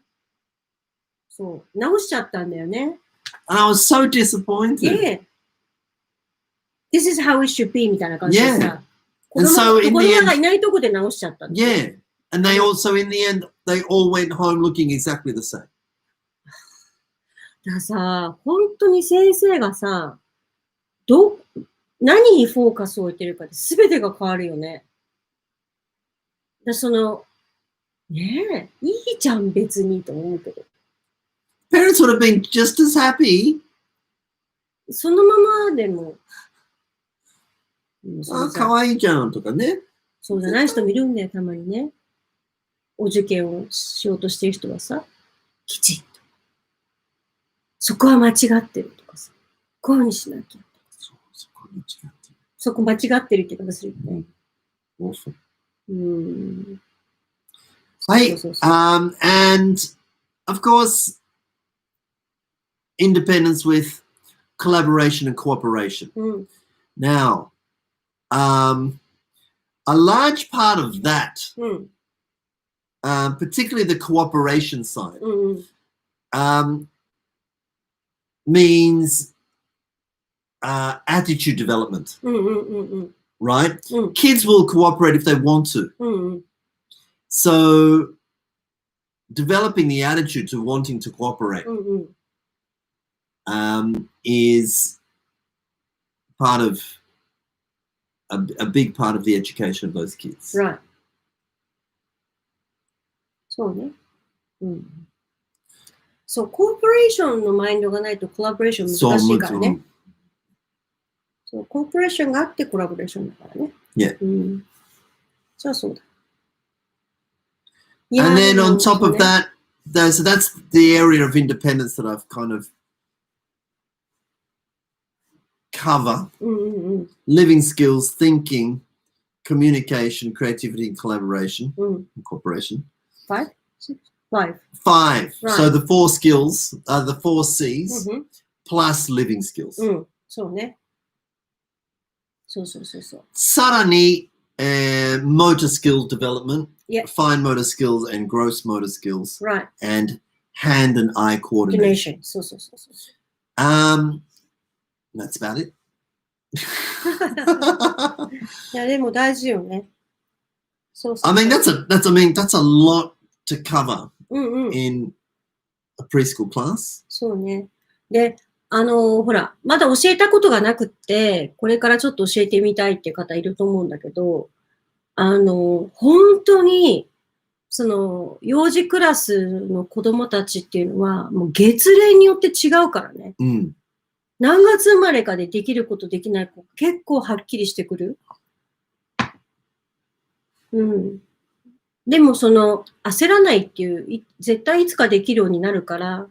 そう。直しちゃったんだよね。And I was so disappointed. Yeah. This is how it should be みたいな感じでさ。子 And so 供 in the が end, いないとこで直しちゃったんだよ。 yeah. And they also, in the end, they all went home looking exactly the same. だからさ、本当に先生がさ、何にフォーカスを置いてるかで全てが変わるよね。ねえ、いいじゃん別にと思うけど。Parents would have been just as happy. そのままでも、あ、かわいいじゃんとかね。そうじゃない人もいるんだよ、たまにね。お受験をしようとしてる人はさ、きちんと。そこは間違ってるとかさ、こうにしなきゃ。そこ間違ってる。そこ間違ってるって言い方するよね。はい。And of course, independence with collaboration and cooperation. Now, a large part of that, particularly the cooperation side, means attitude development, right? Kids will cooperate if they want to. So developing the attitude to wanting to cooperate is part of a big part of the education of those kids. Right. そうね。そう、コーポレーションのマインドがないとコラボレーション難しいからね。そう、コーポレーションがあってコラボレーションだからね。Yeah. じゃあそうだ。And then on top of that, so that's the area of independence that I've kind of cover. Living skills, thinking, communication, creativity, and collaboration, and cooperation. 5? 5. Right. So the 4 skills, the 4 C's, plus living skills. そうね。そう。さらに、motor skills development, fine motor skills and gross motor skills, right. and hand and eye coordination. そう。That's about it. いや、でも大事よね。そう。I mean, that's a lot to cover in a preschool class. そうね。で、ほら、まだ教えたことがなくって、これからちょっと教えてみたいっていう方いると思うんだけど、本当に、幼児クラスの子供たちっていうのは、もう月齢によって違うからね。何月生まれかでできることできない子、結構はっきりしてくる。でも焦らないっていう、絶対いつかできるようになるから、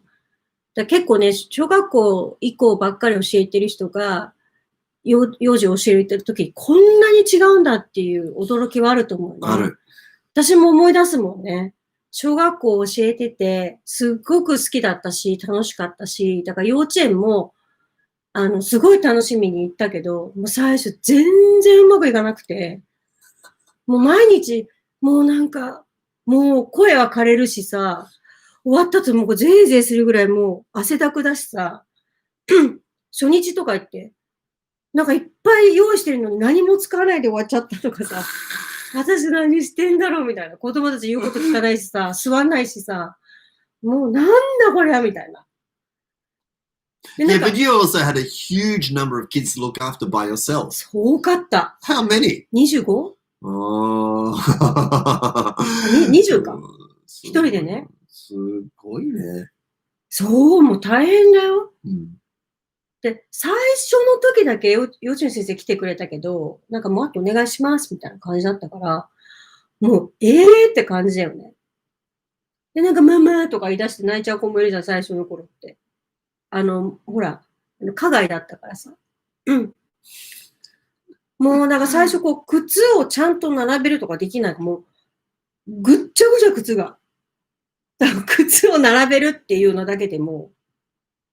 結構ね、小学校以降ばっかり教えてる人が、幼児を教えてるとき、こんなに違うんだっていう驚きはあると思うね。ある。私も思い出すもんね。小学校教えてて、すっごく好きだったし、楽しかったし、だから幼稚園も、すごい楽しみに行ったけど、もう最初全然うまくいかなくて、もう毎日、もうなんか、もう声は枯れるしさ、終わった後もうゼーゼーするぐらいもう汗だくだしさ、初日とか行って、なんかいっぱい用意してるのに何も使わないで終わっちゃったとかさ、私何してんだろうみたいな。子供たち言うこと聞かないしさ、座んないしさ、もうなんだこれはみたいな。Yeah, but you also had a huge number of kids to look after by yourself. そうかった。How many? 25? 20か。一人でね。すごいね。そう、もう大変だよ。で、最初の時だけ幼稚園先生来てくれたけど、なんかもうあとお願いしますみたいな感じだったから、もう、って感じだよね。で、なんかママとか言い出して泣いちゃう子もいるじゃん、最初の頃って。ほら、課外だったからさ。うん。もうなんか最初こう、靴をちゃんと並べるとかできない。もう、ぐっちゃぐちゃ靴が。だから靴を並べるっていうのだけでも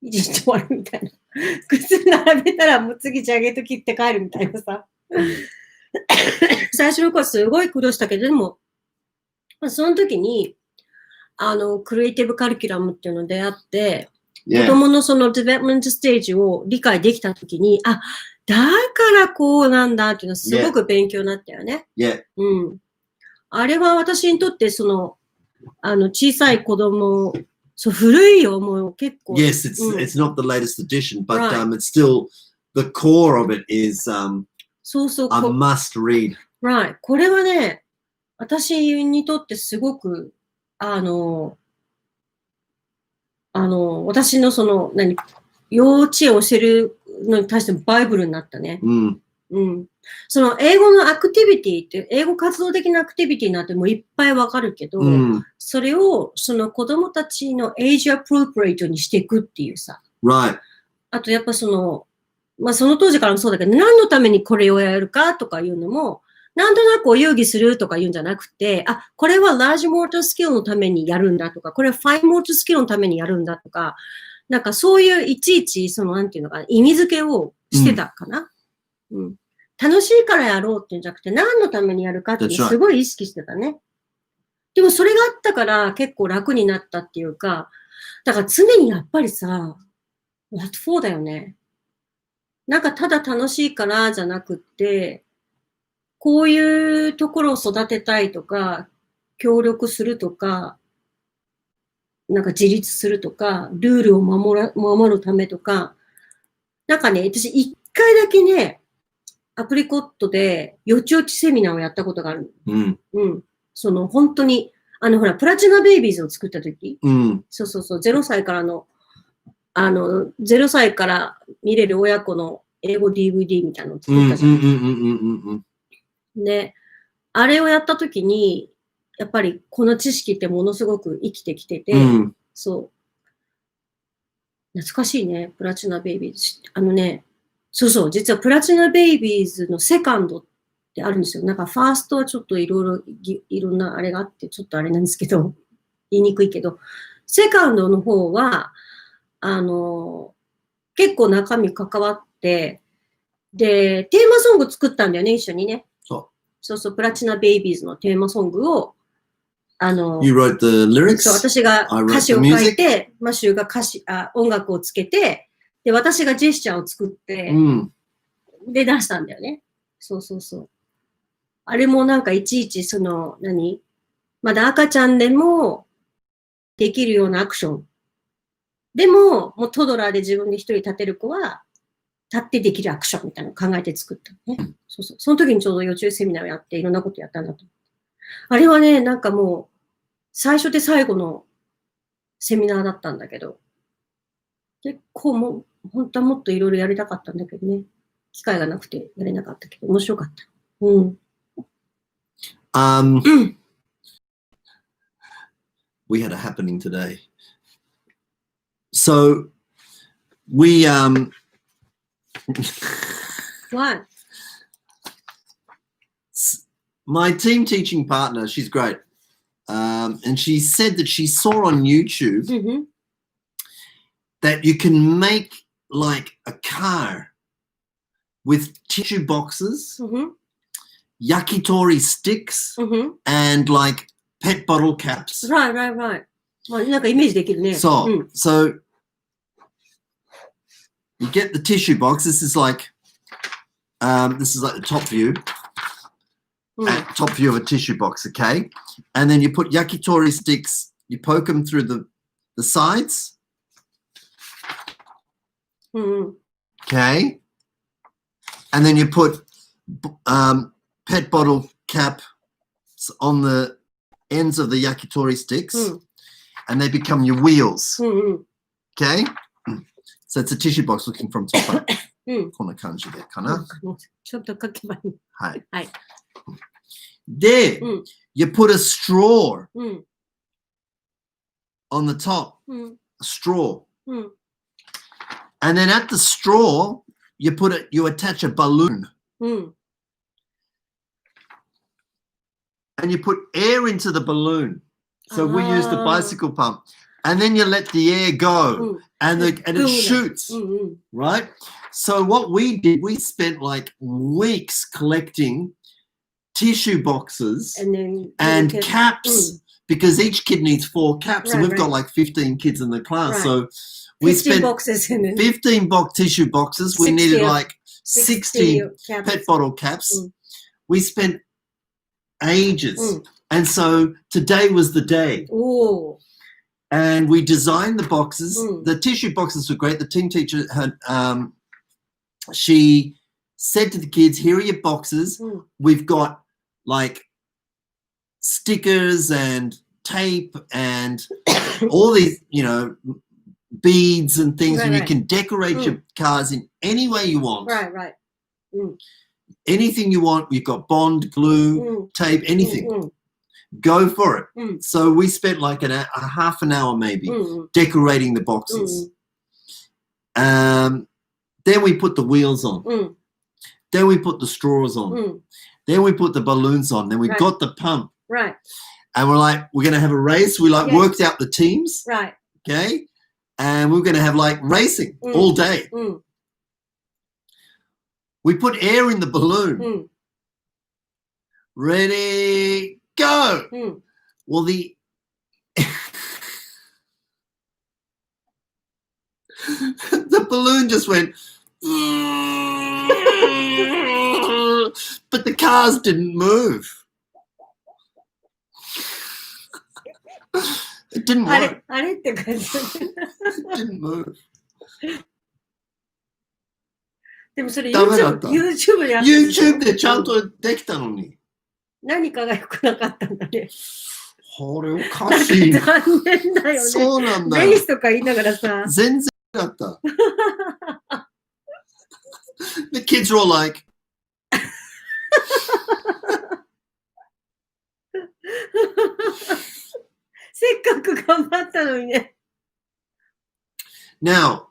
う、一日終わるみたいな。靴並べたらもう次ジャケット切って帰るみたいなさ。最初の頃はすごい苦労したけど、でも、その時に、クリエイティブカリキュラムっていうのに出会って、子供のそのデベロップメントステージを理解できた時に、あ、だからこうなんだっていうのはすごく勉強になったよね。うん。あれは私にとってその、小さい子供、そう、古いよ、もう結構。Yes, it's not the latest edition, but it's still, the core of it isそうそう、a must read. Right. これはね、私にとってすごく、私のその、幼稚園を教えるのに対してバイブルになったね。うん。その英語のアクティビティって、英語活動的なアクティビティなんてもういっぱいわかるけど、それをその子供たちのエイジアプロプレートにしていくっていうさ。Right. あとやっぱその、まあその当時からもそうだけど、何のためにこれをやるかとかいうのも、なんとなくお遊戯するとか言うんじゃなくて、あ、これはラージモータースキルのためにやるんだとか、これはファインモータースキルのためにやるんだとか、なんかそういういちいち、そのなんていうのかな、意味付けをしてたかな。楽しいからやろうっていうんじゃなくて、何のためにやるかってすごい意識してたね。でもそれがあったから結構楽になったっていうか、だから常にやっぱりさ、what for だよね。なんかただ楽しいからじゃなくって、こういうところを育てたいとか、協力するとか、なんか自立するとか、ルールを守るためとか、なんかね、私一回だけね、アプリコットでよちよちセミナーをやったことがある。その本当に、ほら、プラチナベイビーズを作った時、そうそうそう、0歳からの、0歳から見れる親子の英語 DVD みたいなのを作ったじゃん。で、あれをやった時に、やっぱりこの知識ってものすごく生きてきてて、そう。懐かしいね、プラチナベイビーズ。そうそう、実はプラチナベイビーズのセカンドってあるんですよ。なんかファーストはちょっといろんなあれがあって、ちょっとあれなんですけど、言いにくいけど、セカンドの方は、結構中身関わって、で、テーマソング作ったんだよね、一緒にね。そうそう、プラチナベイビーズのテーマソングを、You wrote the lyrics? そう、私が歌詞を書いて、マシューが音楽をつけて、で、私がジェスチャーを作って、で、出したんだよね。そうそうそう。あれもなんかいちいちその、まだ赤ちゃんでもできるようなアクション。でも、もうトドラーで自分で一人立てる子は、立ってできるアクションみたいなのを考えて作ったね。そうそう。その時にちょうど幼稚園セミナーをやっていろんなことやったんだと。あれはね、なんかもう、最初で最後のセミナーだったんだけど、結構もう、本当はもっといろいろやりたかったんだけどね。機会がなくてやれなかったけど、面白かった。We had a happening today. So, we, What? My team teaching partner, she's great. And she said that she saw on YouTube that you can make like a car with tissue boxes, yakitori sticks, and like pet bottle caps. Right. まあ、なんかイメージできるね。So you get the tissue box. This is like the top view. Top view of a tissue box, okay? And then you put yakitori sticks, you poke them through the sides. Okay? And then you put pet bottle caps on the ends of the yakitori sticks, and they become your wheels. Okay? So it's a tissue box looking from top up. うん。こんな感じでかな。ちょっと書けばいい。はい。はい。で、うん。you put a straw うん。 on the top. うん。 A straw. うん。 And then at the straw, you attach a balloon. うん。 And you put air into the balloon. So we use the bicycle pump. And then you let the air go. And it shoots. Right? So what we did, we spent like weeks collecting tissue boxes and caps because each kid needs 4 caps. Right, and we've right. got like 15 kids in the class. Right. So we 15 spent boxes in it. 15 tissue boxes. We 60 needed like 60 caps. pet bottle caps. We spent ages. And so today was the day. Oh. And we designed the boxes. The tissue boxes were great. The team teacher had, she said to the kids, here are your boxes. We've got like stickers and tape and all these, beads and things. Right, and you right. can decorate your cars in any way you want. Right. Anything you want. You've got bond, glue, tape, anything. Go for it. So we spent like a half an hour maybe decorating the boxes. Then we put the wheels on. Then we put the straws on. Then we put the balloons on. Then we got the pump. Right. And we're like, we're going to have a race. We worked out the teams. Right. Okay. And we're going to have like racing all day. We put air in the balloon. Ready, go. Well, the balloon just went, but the cars didn't move. It didn't work. It didn't move. でもそれダメだった。YouTube でやって YouTube でちゃんとできたのに。何かが良くなかったんだね。これおかしい。残念だよね。そうなんだよ。レースとか言いながらさ。全然だった。The kids were all like, せっかく頑張ったのにね。Now,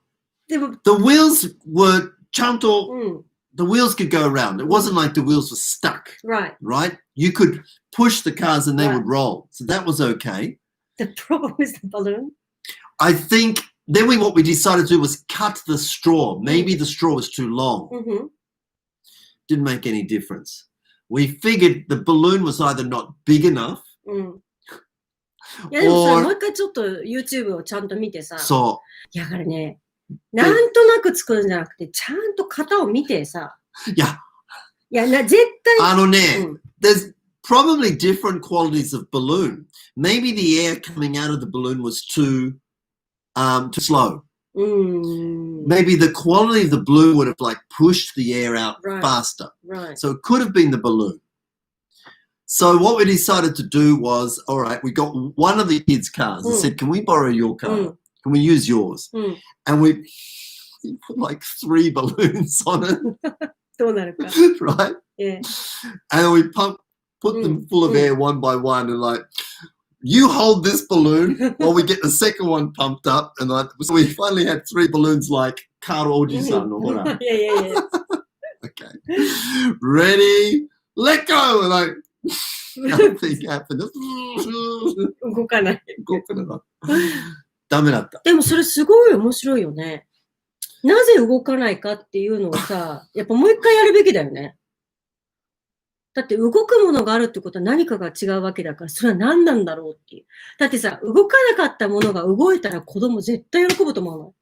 the wheels were ちゃんと、the wheels could go around. It wasn't like the wheels were stuck. Right. Right? You could push the cars and they would roll. So that was okay. The problem is the balloon. I think then what we decided to do was cut the straw. Maybe the straw was too long. Didn't make any difference. We figured the balloon was either not big enough. いやでもさ、もう一回ちょっと YouTube をちゃんと見てさ。そう。だからね、なんとなく作るんじゃなくて、ちゃんと型を見てさ。いや、絶対。there's probably different qualities of balloon. Maybe the air coming out of the balloon was too slow. Maybe the quality of the balloon would have like pushed the air out faster. Right. So it could have been the balloon. So what we decided to do was, all right, we got one of the kids' cars and said, can we borrow your car? Can we use yours? And we put like 3 balloons on it. どうなるか. Right? Yeah. And we put them full of air one by one and like, you hold this balloon while we get the second one pumped up. And like, so we finally had 3 balloons like Karo Oji-san or whatever. Yeah. Okay. Ready? Let go! And like, nothing happened. 動かない。ダメだった。でもそれすごい面白いよね。なぜ動かないかっていうのをさ、やっぱもう一回やるべきだよね。だって動くものがあるってことは何かが違うわけだから、それは何なんだろうっていう。だってさ、動かなかったものが動いたら子供絶対喜ぶと思うの。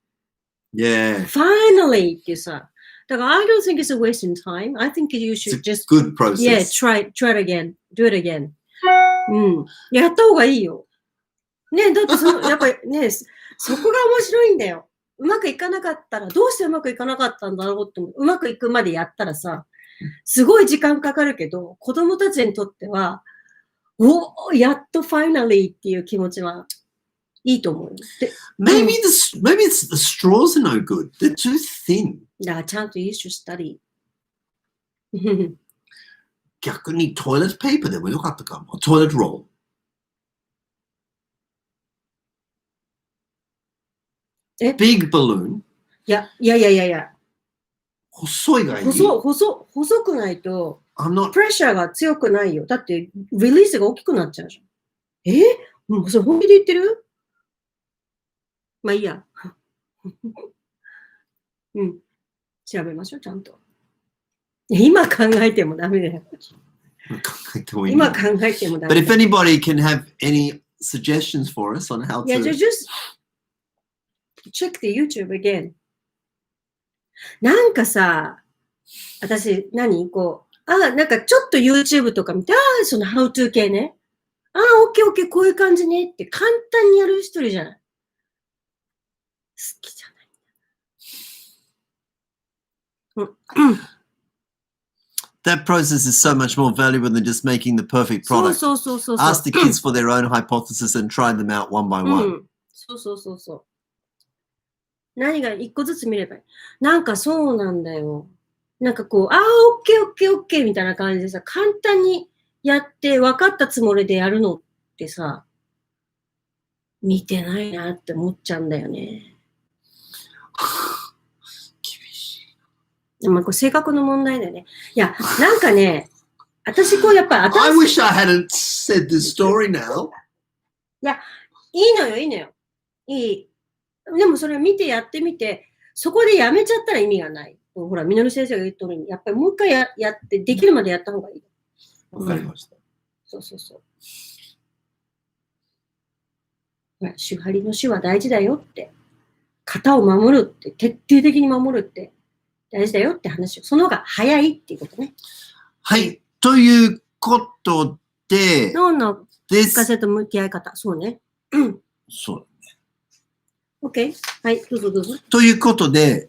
Yeah. Finally っていうさ。だから I don't think it's a waste in time. I think you should just good process. Yeah, try it again. Do it again. やった方がいいよ。ね、だってやっぱりね、そこが面白いんだよ。うまくいかなかったら、どうしてうまくいかなかったんだろうって、うまくいくまでやったらさ、すごい時間かかるけど、子供たちにとっては、やっと finally っていう気持ちはいいと思うよ。で、Maybe maybe it's the straws are no good. They're too thin. だからちゃんとyou should study. 逆にトイレットペーパーでもよかったかも。トイレットロール。え Big balloon. いや。細いがいい。細くないと、I'm not. プレッシャーが強くないよ。だって、リリースが大きくなっちゃうじゃん。もうそれ本気で言ってる？まあいいや。うん。調べましょう、ちゃんと。今考えてもダメだよ。今考えてもダメ。But if anybody can have any suggestions for us on how to. Yeah, just check the YouTube again. なんかさ、私、こう、なんかちょっと YouTube とか見て、その How to 系ね。OK、こういう感じねって簡単にやる人いるじゃない。好きじゃない。That process is so much more valuable than just making the perfect product. そう。Ask the kids for their own hypothesis and try them out one by one. そう。何が一個ずつ見ればいい。なんかそうなんだよ。なんかこう、OK みたいな感じでさ、簡単にやって分かったつもりでやるのってさ、見てないなって思っちゃうんだよね。でもこれ性格の問題だよね。いや、なんかね、私こうやっぱ I wish I hadn't said this story now. いや、いいのよ。いい。でもそれ見てやってみて、そこでやめちゃったら意味がない。ほら、みのり先生が言ったように、やっぱりもう一回やって、できるまでやった方がいい。わかりました。そう。手張りの手は大事だよって。型を守るって、徹底的に守るって大事だよって話を。その方が早いっていうことね。はい。ということで、脳の活性と向き合い方。そうね。そう。OK。はい、どうぞ。ということで、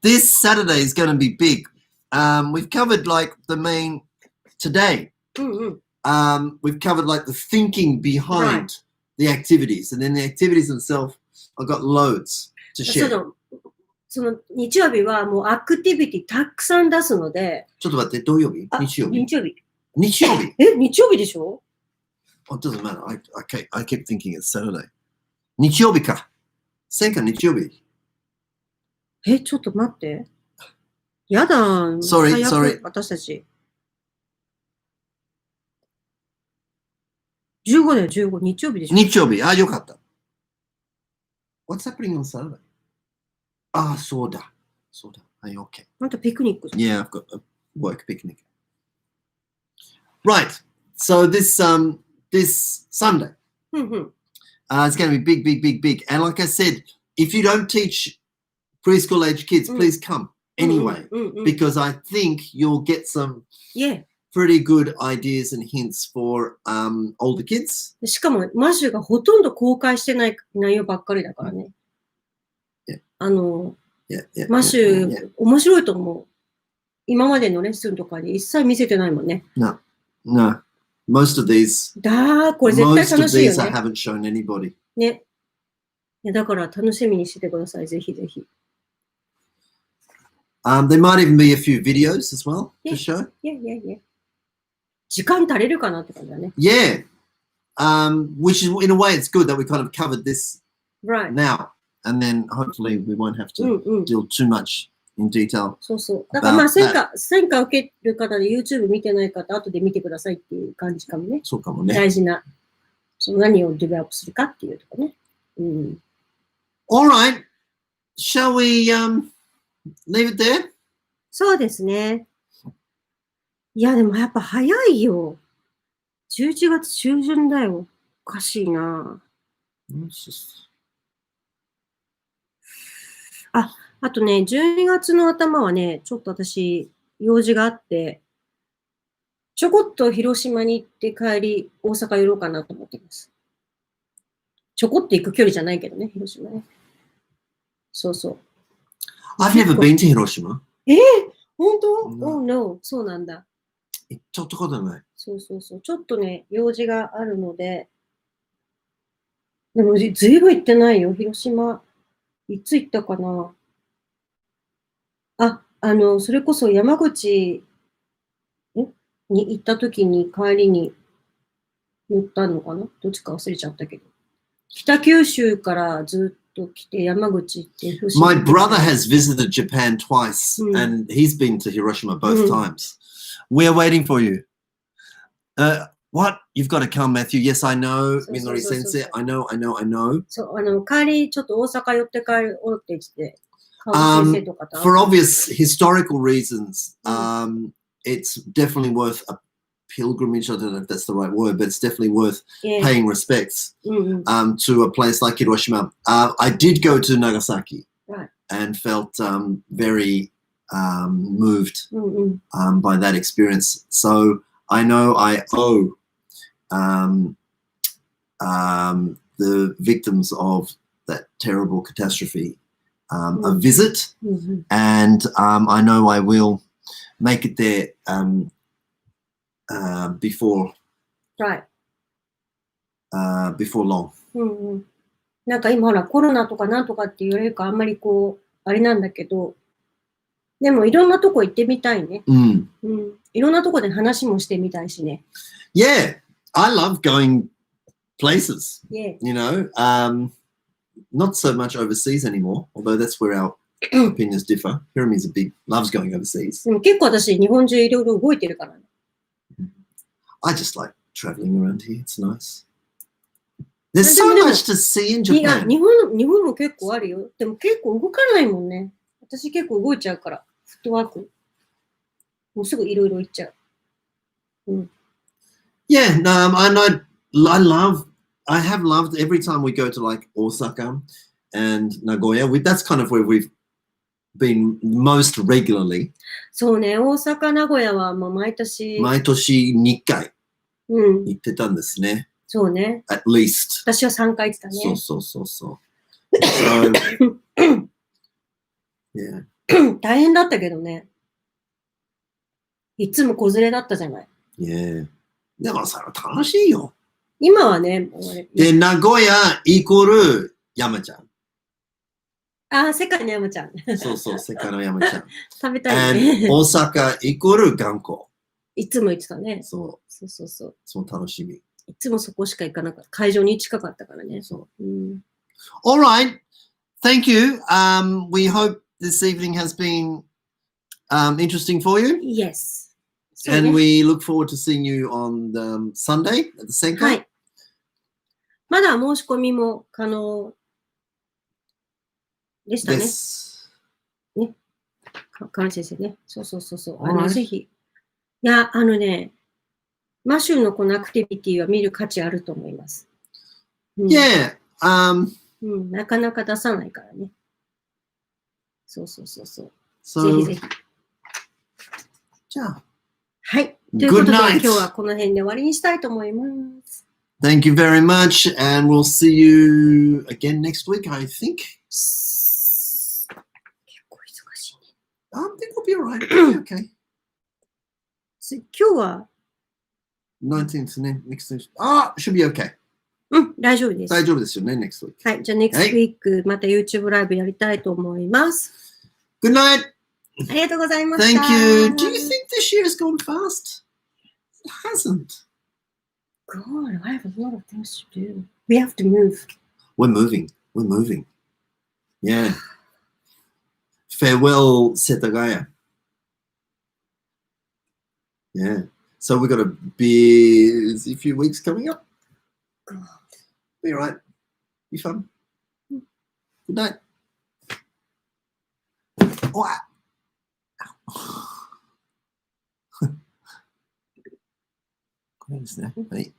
this Saturday is going to be big. We've covered like the main today. We've covered like the thinking behind the activities, and then the activities themselves. I've got loads to share. その日曜日はもうアクティビティたくさん出すので。ちょっと待って、土曜日？日曜日？日曜日でしょ？ It doesn't matter. I keep thinking it's Saturday. 日曜日か。専科日曜日。ちょっと待って。やだ。Sorry. 私たち。15だよ、15。日曜日でしょ。日曜日。よかった。What's happening on Saturday? そうだ。はい、OK。あんたピクニック。Yeah, I've got a work picnic. Right. So this Sunday, it's going to be big. And like I said, if you don't teach preschool age kids, please come anyway, because I think you'll get some pretty good ideas and hints for older kids. しかも、マシュがほとんど公開してない内容ばっかりだからね。マシュ、面白いと思う。今までのレッスンとかで一切見せてないもんね。No. Most of these. これ絶対楽しいよね。I haven't shown anybody. ね。だから楽しみにしてください。ぜひ。There might even be a few videos as well to show. Yeah. 時間足りるかなって感じだね。Yeah. Which is, in a way, it's good that we kind of covered this now. And then hopefully we won't have to deal too much in detail. そう。だから専科受ける方で YouTube 見てない方、後で見てくださいっていう感じかもね。そうかもね。大事な。何をデベロップするかっていうとこね。All right. Shall we leave it there? そうですね。いや、でもやっぱ早いよ。11月中旬だよ。おかしいな。あとね、12月の頭はね、ちょっと私、用事があって、ちょこっと広島に行って帰り、大阪寄ろうかなと思っています。ちょこっと行く距離じゃないけどね、広島ね。そう。I've never been to 広島。本当？ Oh no、そうなんだ。行ったことない。そう。ちょっとね、用事があるので、でもずいぶん行ってないよ、広島。いつ行ったかな。それこそ山口に行った時に帰りに乗ったのかな、どっちか忘れちゃったけど。北九州からずっと来て山口行って。My brother has visited Japan twice, and he's been to Hiroshima both times. We're waiting for you. What? You've got to come, Matthew. Yes, I know. Minori sensei. I know. そう、帰り、ちょっと大阪寄って帰ろうって言って、先生とかと。For obvious historical reasons, it's definitely worth a pilgrimage. I don't know if that's the right word, but it's definitely worth paying respects to a place like Hiroshima. I did go to Nagasaki and felt very moved by that experience. So I know I owe the victims of that terrible catastrophe a visit, and I know I will make it there before long. なんか今ほらコロナとかなんとかって言われるかあんまりこうあれなんだけど、でもいろんなとこ行ってみたいね。いろんなとこで話もしてみたいしね。Yeah, I love going places. Yeah. You know, not so much overseas anymore, although that's where our opinions differ. Hiromi's loves going overseas. でも結構私日本中いろいろ動いてるからね。I just like traveling around here. It's nice. There's so much to see in Japan. 日本も結構あるよ。でも結構動かないもんね。私結構動いちゃうから、フットワーク。もうすぐいろいろ行っちゃう。Yeah, no, I have loved every time we go to like Osaka and Nagoya. That's kind of where we've been most regularly. そうね、大阪、名古屋はもう毎年2回行ってたんですね。そうね。At least. 私は3回行ってたね。そう。So, yeah. 大変だったけどね。いつも子連れだったじゃない。Yeah. でもそれは楽しいよ。今はね、で、名古屋イコール山ちゃん。世界の山ちゃん。そう、世界の山ちゃん。食べたいね。大阪イコール頑固。いつも言ってたね。そう。その楽しみ。いつもそこしか行かなかった。会場に近かったからね。そう。All right. Thank you. We hope this evening has been interesting for you. Yes. And we look forward to seeing you on Sunday at the Senka. はい。まだ申し込みも可能でしたね。ね。河合先生ね。そう。ぜひ。いや、マシューのこのアクティビティは見る価値あると思います。Yeah. なかなか出さないからね。そう。ぜひ。じゃあ。はい。ということで、今日はこの辺で終わりにしたいと思います。Thank you very much, and we'll see you again next week, I think. 結構忙しいね。I think we'll be alright. Okay. 今日は 19th ね、next week. Should be okay. 大丈夫です。大丈夫ですよね、next week. はい、じゃあ next week、また YouTube ライブやりたいと思います。Good night! ありがとうございました。Thank you. Do you think this year has gone fast? It hasn't. God, I have a lot of things to do. We have to move. We're moving. Yeah. Farewell, Setagaya. Yeah. So we've got a busy few weeks coming up. God. Be all right. Be fun. Good night. Wow. これですね。はい。